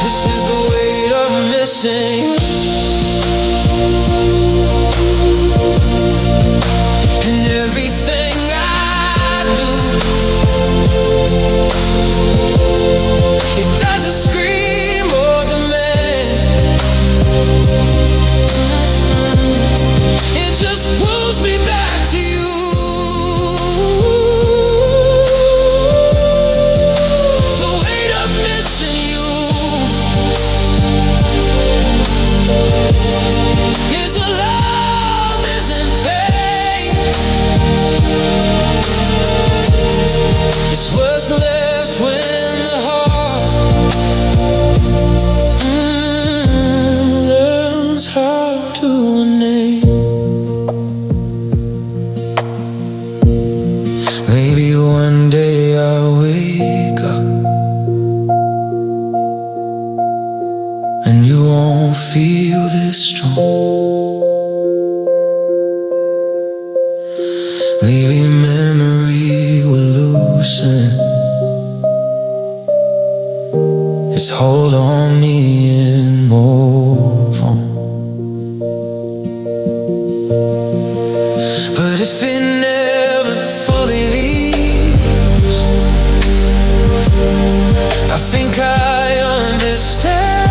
This is the weight of missing you. And everything I do, it doesn't scream or demand, it just pulls me back to you. The weight of missing you is a love isn't pain, it's what's left when the heart learns how to name. Maybe one day I'll wake up and you won't feel this strong. Maybe memory will loosen its hold on me and move on. But if it never fully leaves, I think I understand.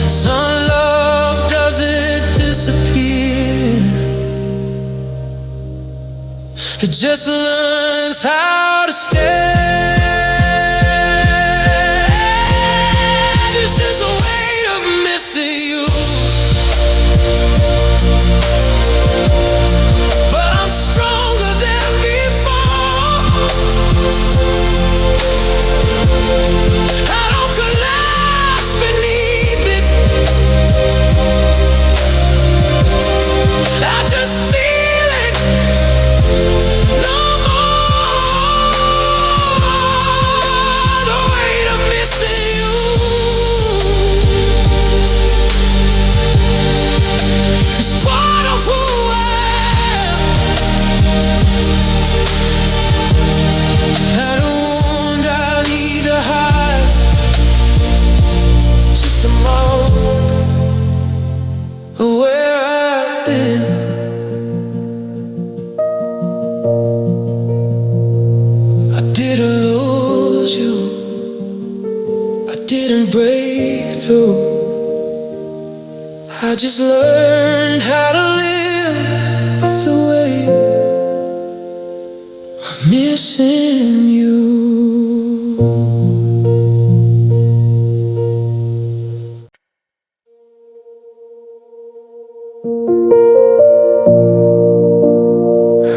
Some love doesn't disappear, it just learns how to stay. This is the weight of missing you, but I'm stronger than before. I don't collapse just learned how to live the way I'm missing you.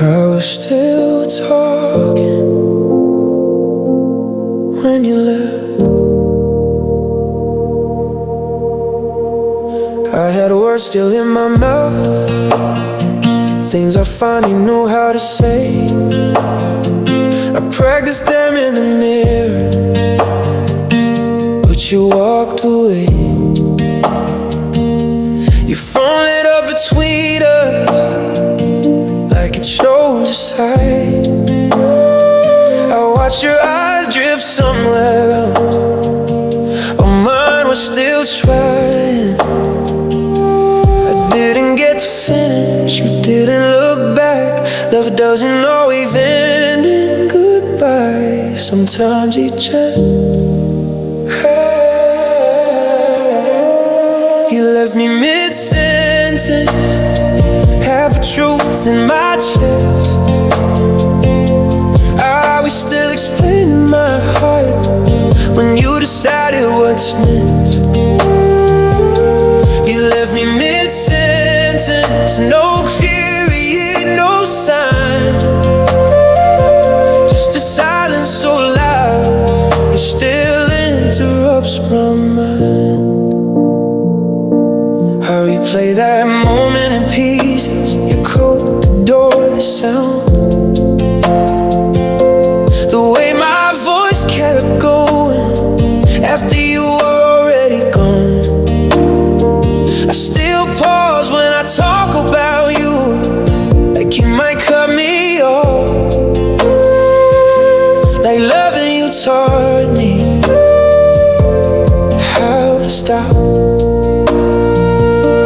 I was still talking when you left. I had words still in my mouth, things I finally know how to say. I practiced them in the mirror, but you walked away. You phoned it up between us like it chose a side. I watched your eyes drift somewhere else, but mine was still trying. I didn't get to finish, you didn't look back. Love doesn't always end in goodbye. Sometimes it just You left me mid-sentence, half a truth in my chest. I was still explaining my heart when you decided what's next. You left me mid-sentence, no period, no sign, just a silence so loud it still interrupts my mind. I replay that moment in pieces. You closed the door, the sound, the way my voice kept going after you were already gone. I still pause when I talk about you, like you might cut me off, like loving you taught me how to stop.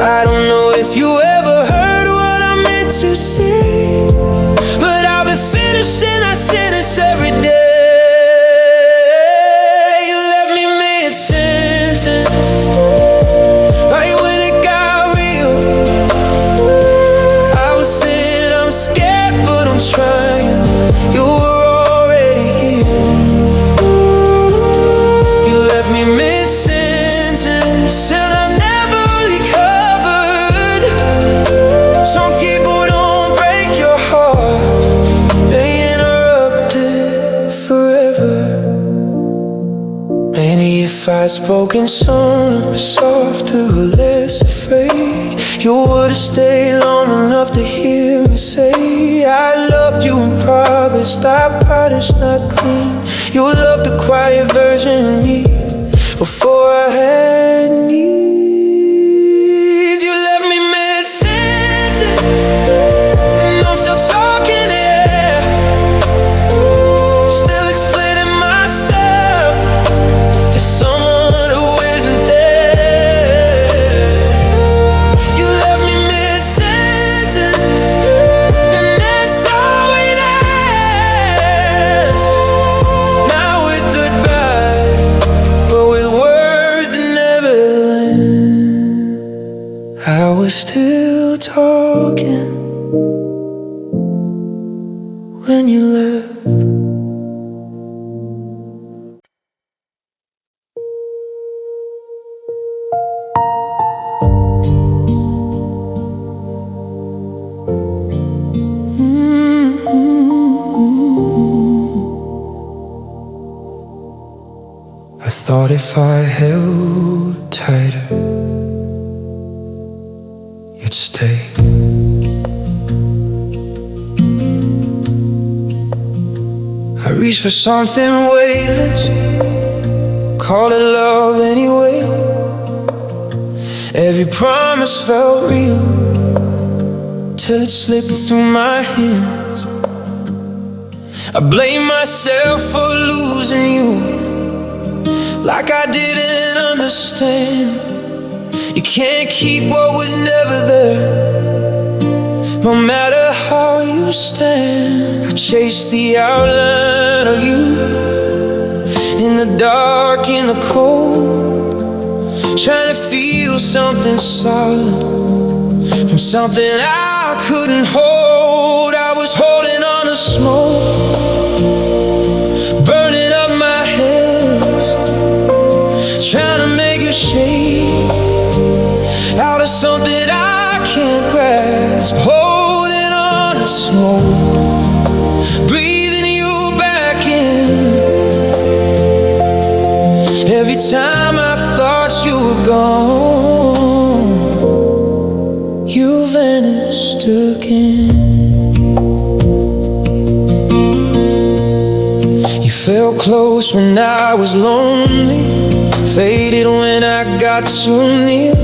I don't know if you ever heard what I meant to say, but I'll be finishing that sentence every day. You left me mid-sentence, right when it got real. I was saying I'm scared, but I'm trying. You were already here. You left me mid-sentence, and I never recovered. Some people don't break your heart, they interrupt it forever. Maybe if I'd spoken sooner, softer, or less afraid, you would've stayed long enough to hear me say I loved you in private, stop polished, not clean. You loved the quiet version of me before I had needs. You left me mid-sentence, and I'm still talking here, still explaining myself to someone who isn't there. You left me mid-sentence, and that's all it ends. Now with goodbye, but with words that never end. I was still talking when you left. I thought if I held tighter, you'd stay. I reached for something weightless, call it love anyway. Every promise felt real till it slipped through my hands. I blame myself for losing you, like I didn't understand. You can't keep what was never there, no matter how you stand. I chase the outline of you in the dark, in the cold, trying to feel something solid from something I couldn't hold. I was holding on to smoke, burning up my hands, trying to make you shake out of something I can't grasp. Holding on to smoke, breathing you back in. Every time I thought you were gone, you vanished again. You felt close when I was lonely, faded when I got too near.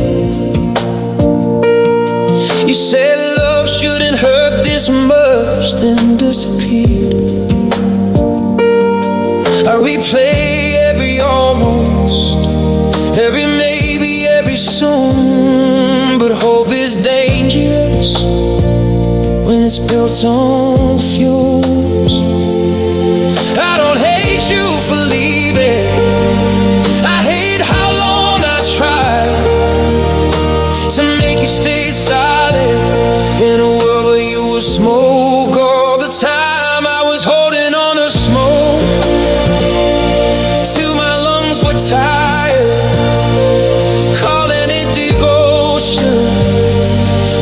You said love shouldn't hurt this much, then disappeared. I replay every almost, every maybe, every soon. But hope is dangerous when it's built on fumes. I don't hate you for leaving, I hate how long I tried to make you stay silent in a world where you were smoke all the time. I was holding on to smoke till my lungs were tired, calling it devotion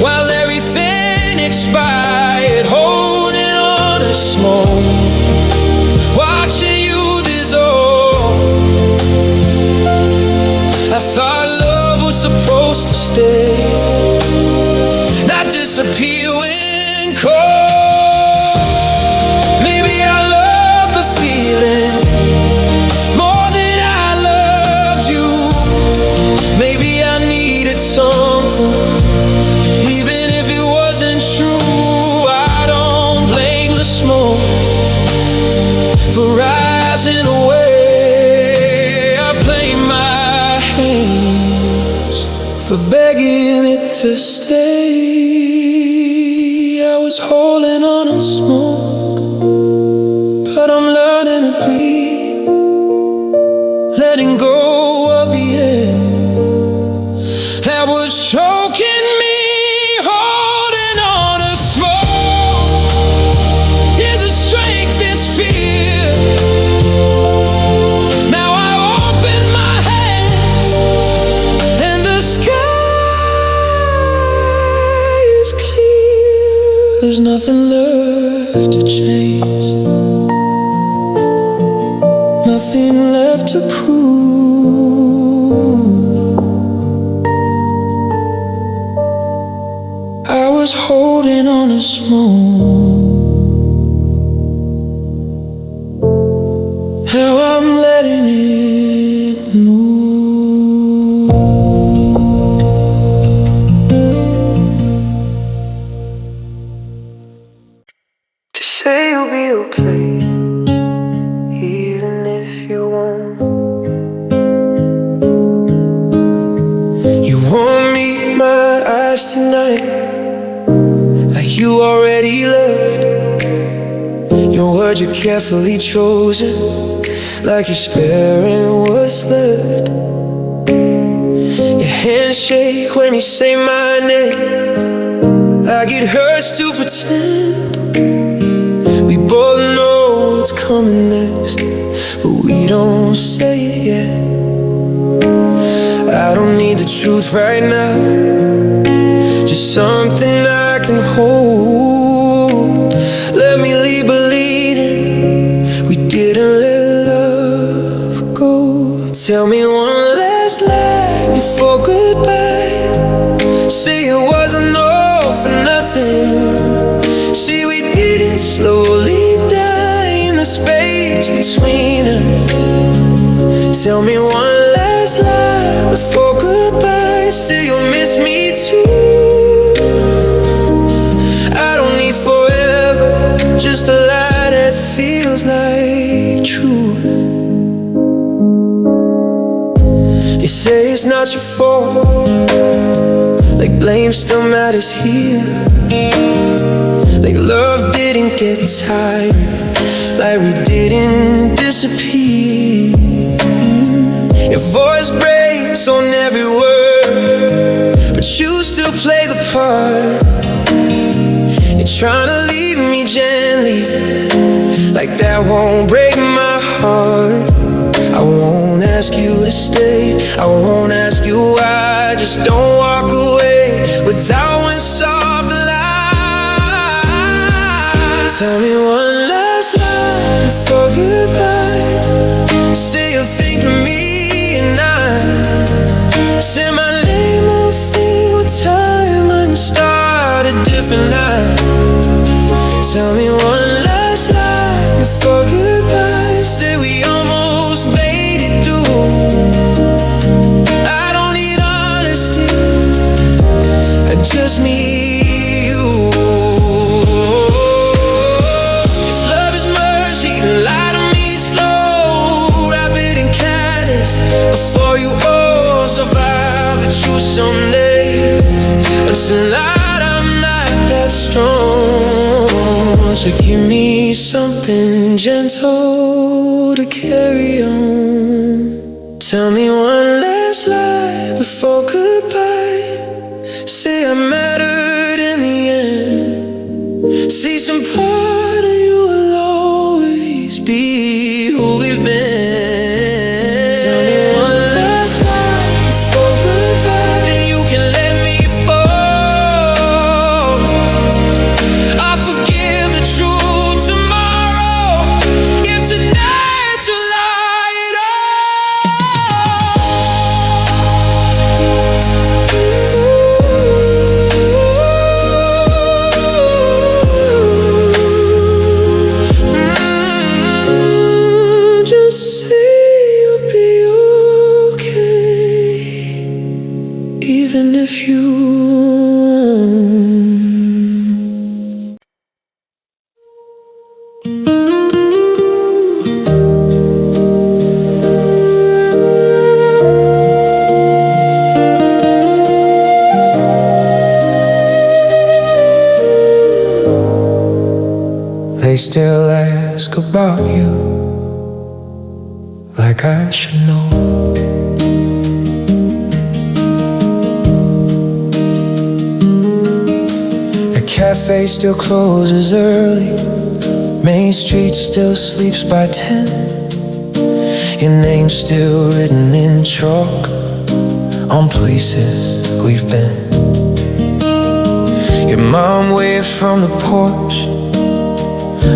while everything expired. Holding on to smoke, watching you dissolve. I thought love was supposed to stay, not disappear when cold. Maybe I love the feeling more than I loved you. Maybe I needed something, even if it wasn't true. I don't blame the smoke for rising away. I blame my hands for begging it to stay. I was holding on to smoke, but I'm learning to breathe, letting go of the air that was choking me. Holding on to smoke is a strength, it's fear. Now I open my hands and the sky is clear. There's nothing left to chase, nothing left to prove. I was holding on to smoke, now I'm letting it move. To say you'll be okay, even if you won't. You won't meet my eyes tonight, like you already left. Your words are carefully chosen, like you're sparing what's left. Your hands shake when you say my name, like it hurts to pretend. We both know what's coming next, but we don't say it yet. I don't need the truth right now, just something I can hold. Let me leave believing we didn't let love go. Tell me one last lie before goodbye. Say it wasn't all for nothing. See, we didn't slowly die in the space between us. Tell me one last lie before goodbye. Say you'll miss me too. I don't need forever, just a lie that feels like truth. You say it's not your fault, like blame still matters here, like love didn't get tired, like we didn't disappear. Your voice breaks on every word, but you you still play the part. You're trying to leave me gently, like that won't break my heart. I won't ask you to stay, I won't ask you why. Just don't walk away without one soft lie. Tell me one last lie before goodbye. Say you'll think of me and I say my name on favorite time and start a different night. Tell me one last lie before goodbye. Say we almost made it through. I don't need honesty, I just need you. If love is mercy, then lie to me slow. Wrap it in kindness before you all survive the truth someday. But tonight I'm not that strong, so give me something gentle to carry on. Tell me one last lie before goodbye. Say I mattered in the end. See some part of you will always be who we've been. Tell me one last lie before goodbye, then you can let me fall. I'll forgive the truth tomorrow if tonight you lie it all. Just say you'll be okay, even if you They still ask about you, like I should know. The cafe still closes early, Main Street still sleeps by 10. Your name's still written in chalk on places we've been. Your mom waved from the porch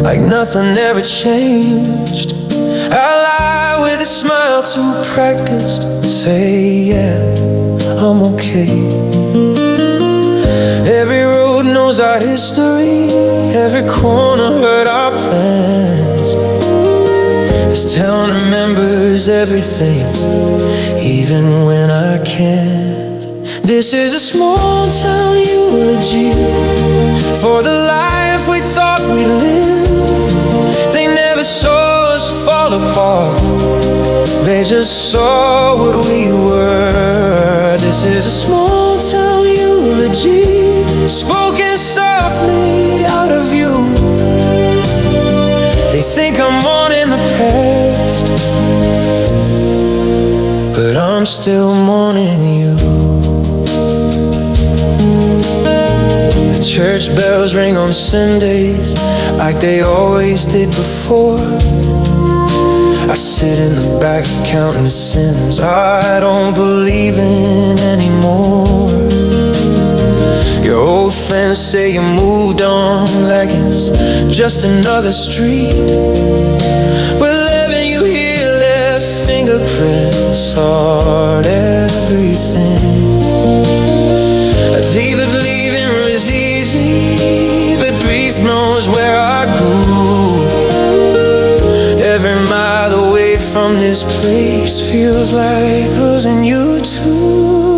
like nothing ever changed. I lie with a smile too practiced to say yeah, I'm okay. Every road knows our history, every corner heard our plans. This town remembers everything, even when I can't. This is a small town eulogy for the life we thought we'd live. They never saw us fall apart, they just saw what we were. This is a small town eulogy, spoken softly out of you. They think I'm mourning the past, but I'm still mourning you. The church bells ring on Sundays like they always did before. I sit in the back counting the sins I don't believe in anymore. Your old friends say you moved on like it's just another street, but leaving you here left fingerprints on everything. I leave it believing was easy, but grief knows where I grew. Every mile away from this place feels like losing you too.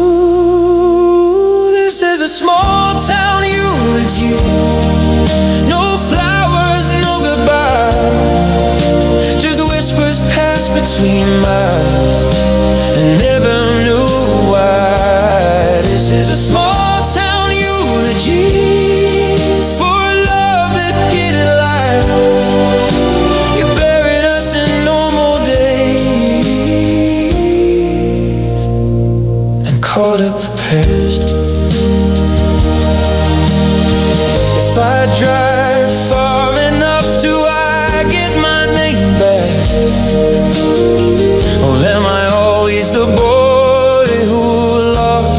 This is a small town eulogy, no flowers, no goodbye, just whispers pass between miles and never knew why. This is a small town eulogy for a love that didn't last. You buried us in normal days and called up the past.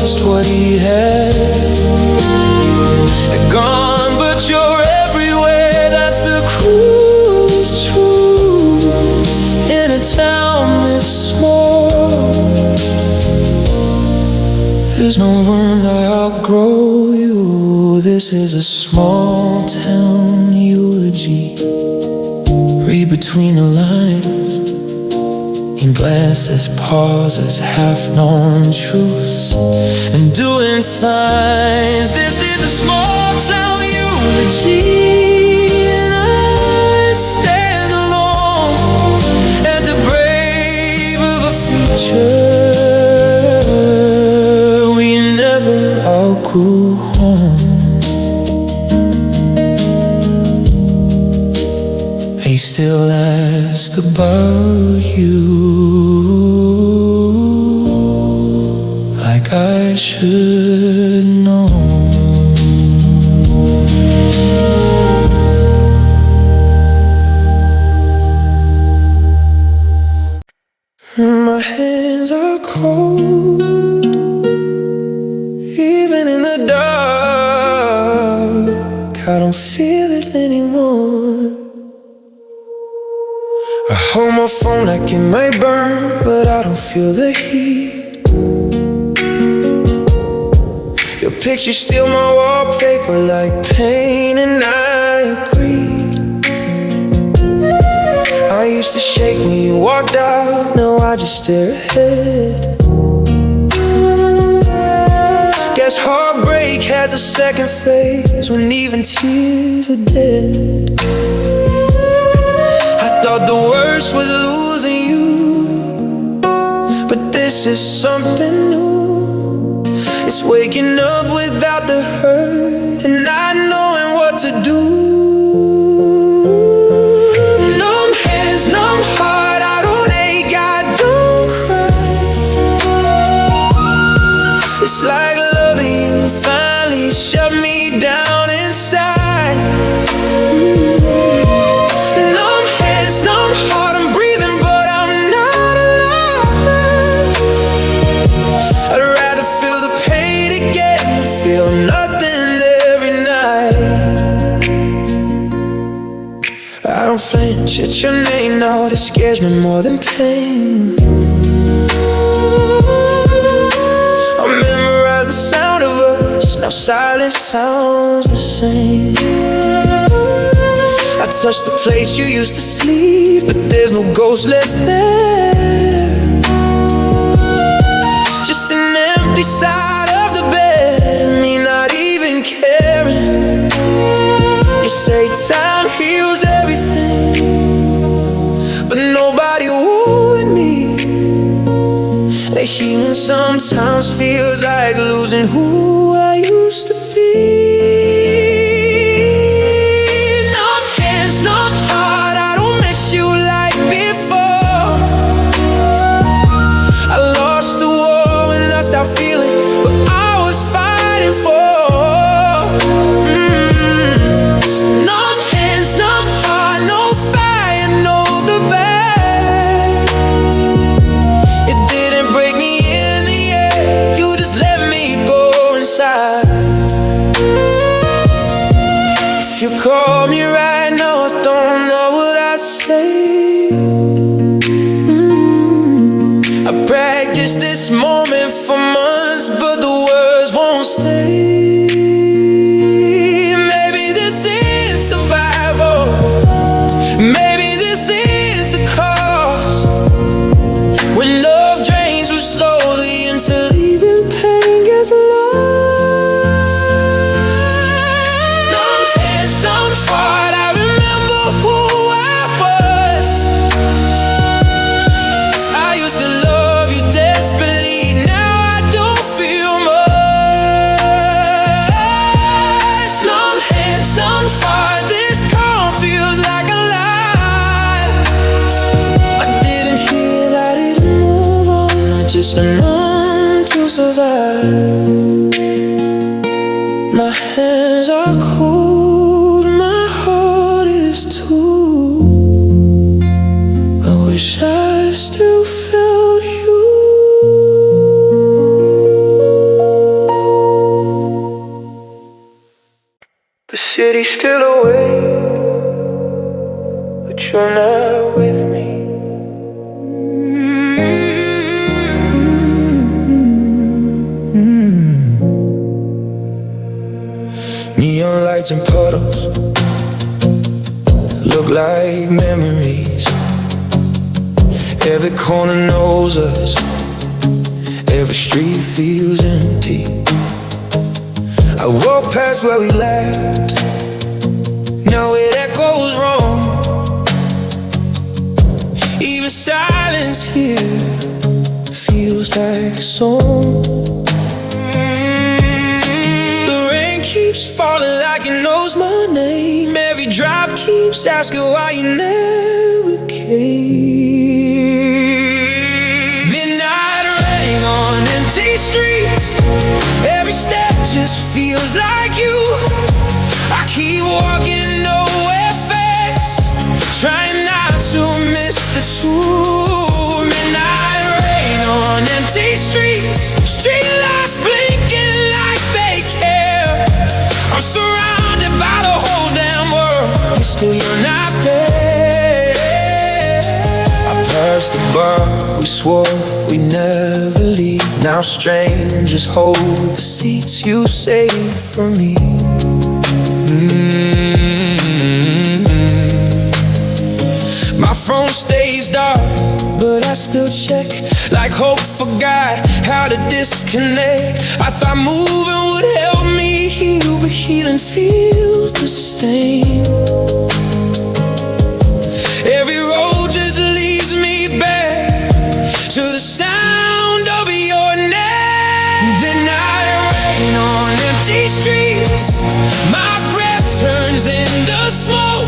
lost what he had. Gone, but you're everywhere. That's the cruelest truth. In a town this small, there's no one that outgrow you. This is a small town eulogy. Read between the lines, in glasses, pauses, half-known truths, and doing fines. This is a small town eulogy, and I stand alone at the brave of a future we never outgrew home. They still ask about you, like I should know. My hands are cold, even in the dark. I don't feel it anymore. I hold my phone like it might burn, but I don't feel the heat. Your picture's still my wallpaper, like pain, and I agreed. I used to shake when you walked out, now I just stare ahead. Guess heartbreak has a second phase when even tears are dead. Thought the worst was losing you, but this is something new. It's waking up without the hurt and not knowing what to do. Numb hands, numb heart, I don't ache, I don't cry. It's like loving you finally shut me down inside. Numb heart, I'm breathing, but I'm not alive. I'd rather feel the pain again than feel nothing every night. I don't flinch at your name now, that scares me more than pain. I memorize the sound of us, now silence sounds the same. I touch the place you used to sleep, but there's no ghost left there. Just an empty side of the bed, me not even caring. You say time heals everything, but nobody warned me that healing sometimes feels like losing who I used to be. You call me right now, I don't know what I'd say. I practiced this moment for months, but the words won't stay. Maybe this is survival, maybe this is the cost. When love drains you slowly until even pain gets lost. Just enough to survive. My hands are cold, my heart is too. I wish I still felt you. still awake, but you're not with me. Neon lights and puddles look like memories. Every corner knows us, every street feels empty. I walk past where we laughed, now it echoes wrong. Even silence here feels like a song. The rain keeps falling like it knows my name. Every drop keeps asking why you never came. Midnight rain on empty streets, every step just feels like you. I keep walking nowhere fast, trying not to miss the truth. Midnight rain on empty streets, street lights blinking like they care. I'm surrounded by the whole damn world, and still you're not there. I passed the bar, we swore we'd never leave. Now strangers hold the seats you saved for me. My phone stays dark, but I still check, like hope forgot how to disconnect. I thought moving would help me heal, but healing feels the same. Every road just leads me back to the sound of your name. The night rain on empty streets, my breath turns into smoke.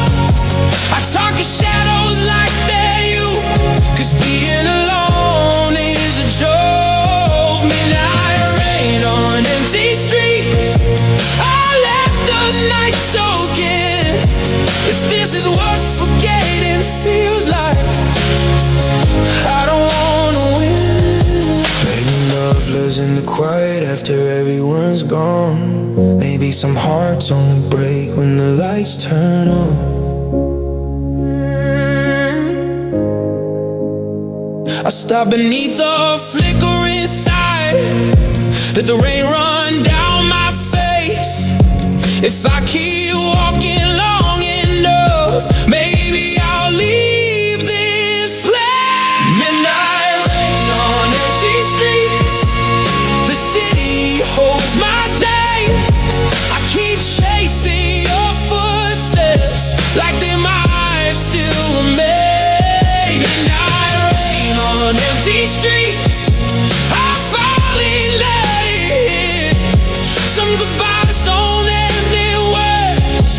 I talk to shadows like they're you, 'cause being alone is a joke. Midnight rain on empty streets, I left the night soak in. If this is what forgetting feels like, I don't wanna win. Maybe love lives in the quiet after everyone's gone. Maybe some hearts only break when the lights turn on. I stop beneath the flickering sign, let the rain run down my face. If I keep walking long enough, maybe I'll leave this place. Midnight rain on empty streets, the city holds my day. I keep chasing your footsteps like they might still remain. Midnight rain on empty streets, I finally let it hit. Some goodbyes don't end in words,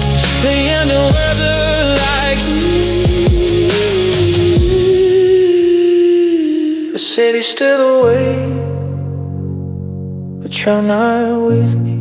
they end in weather like the city's still awake, but you're not with me.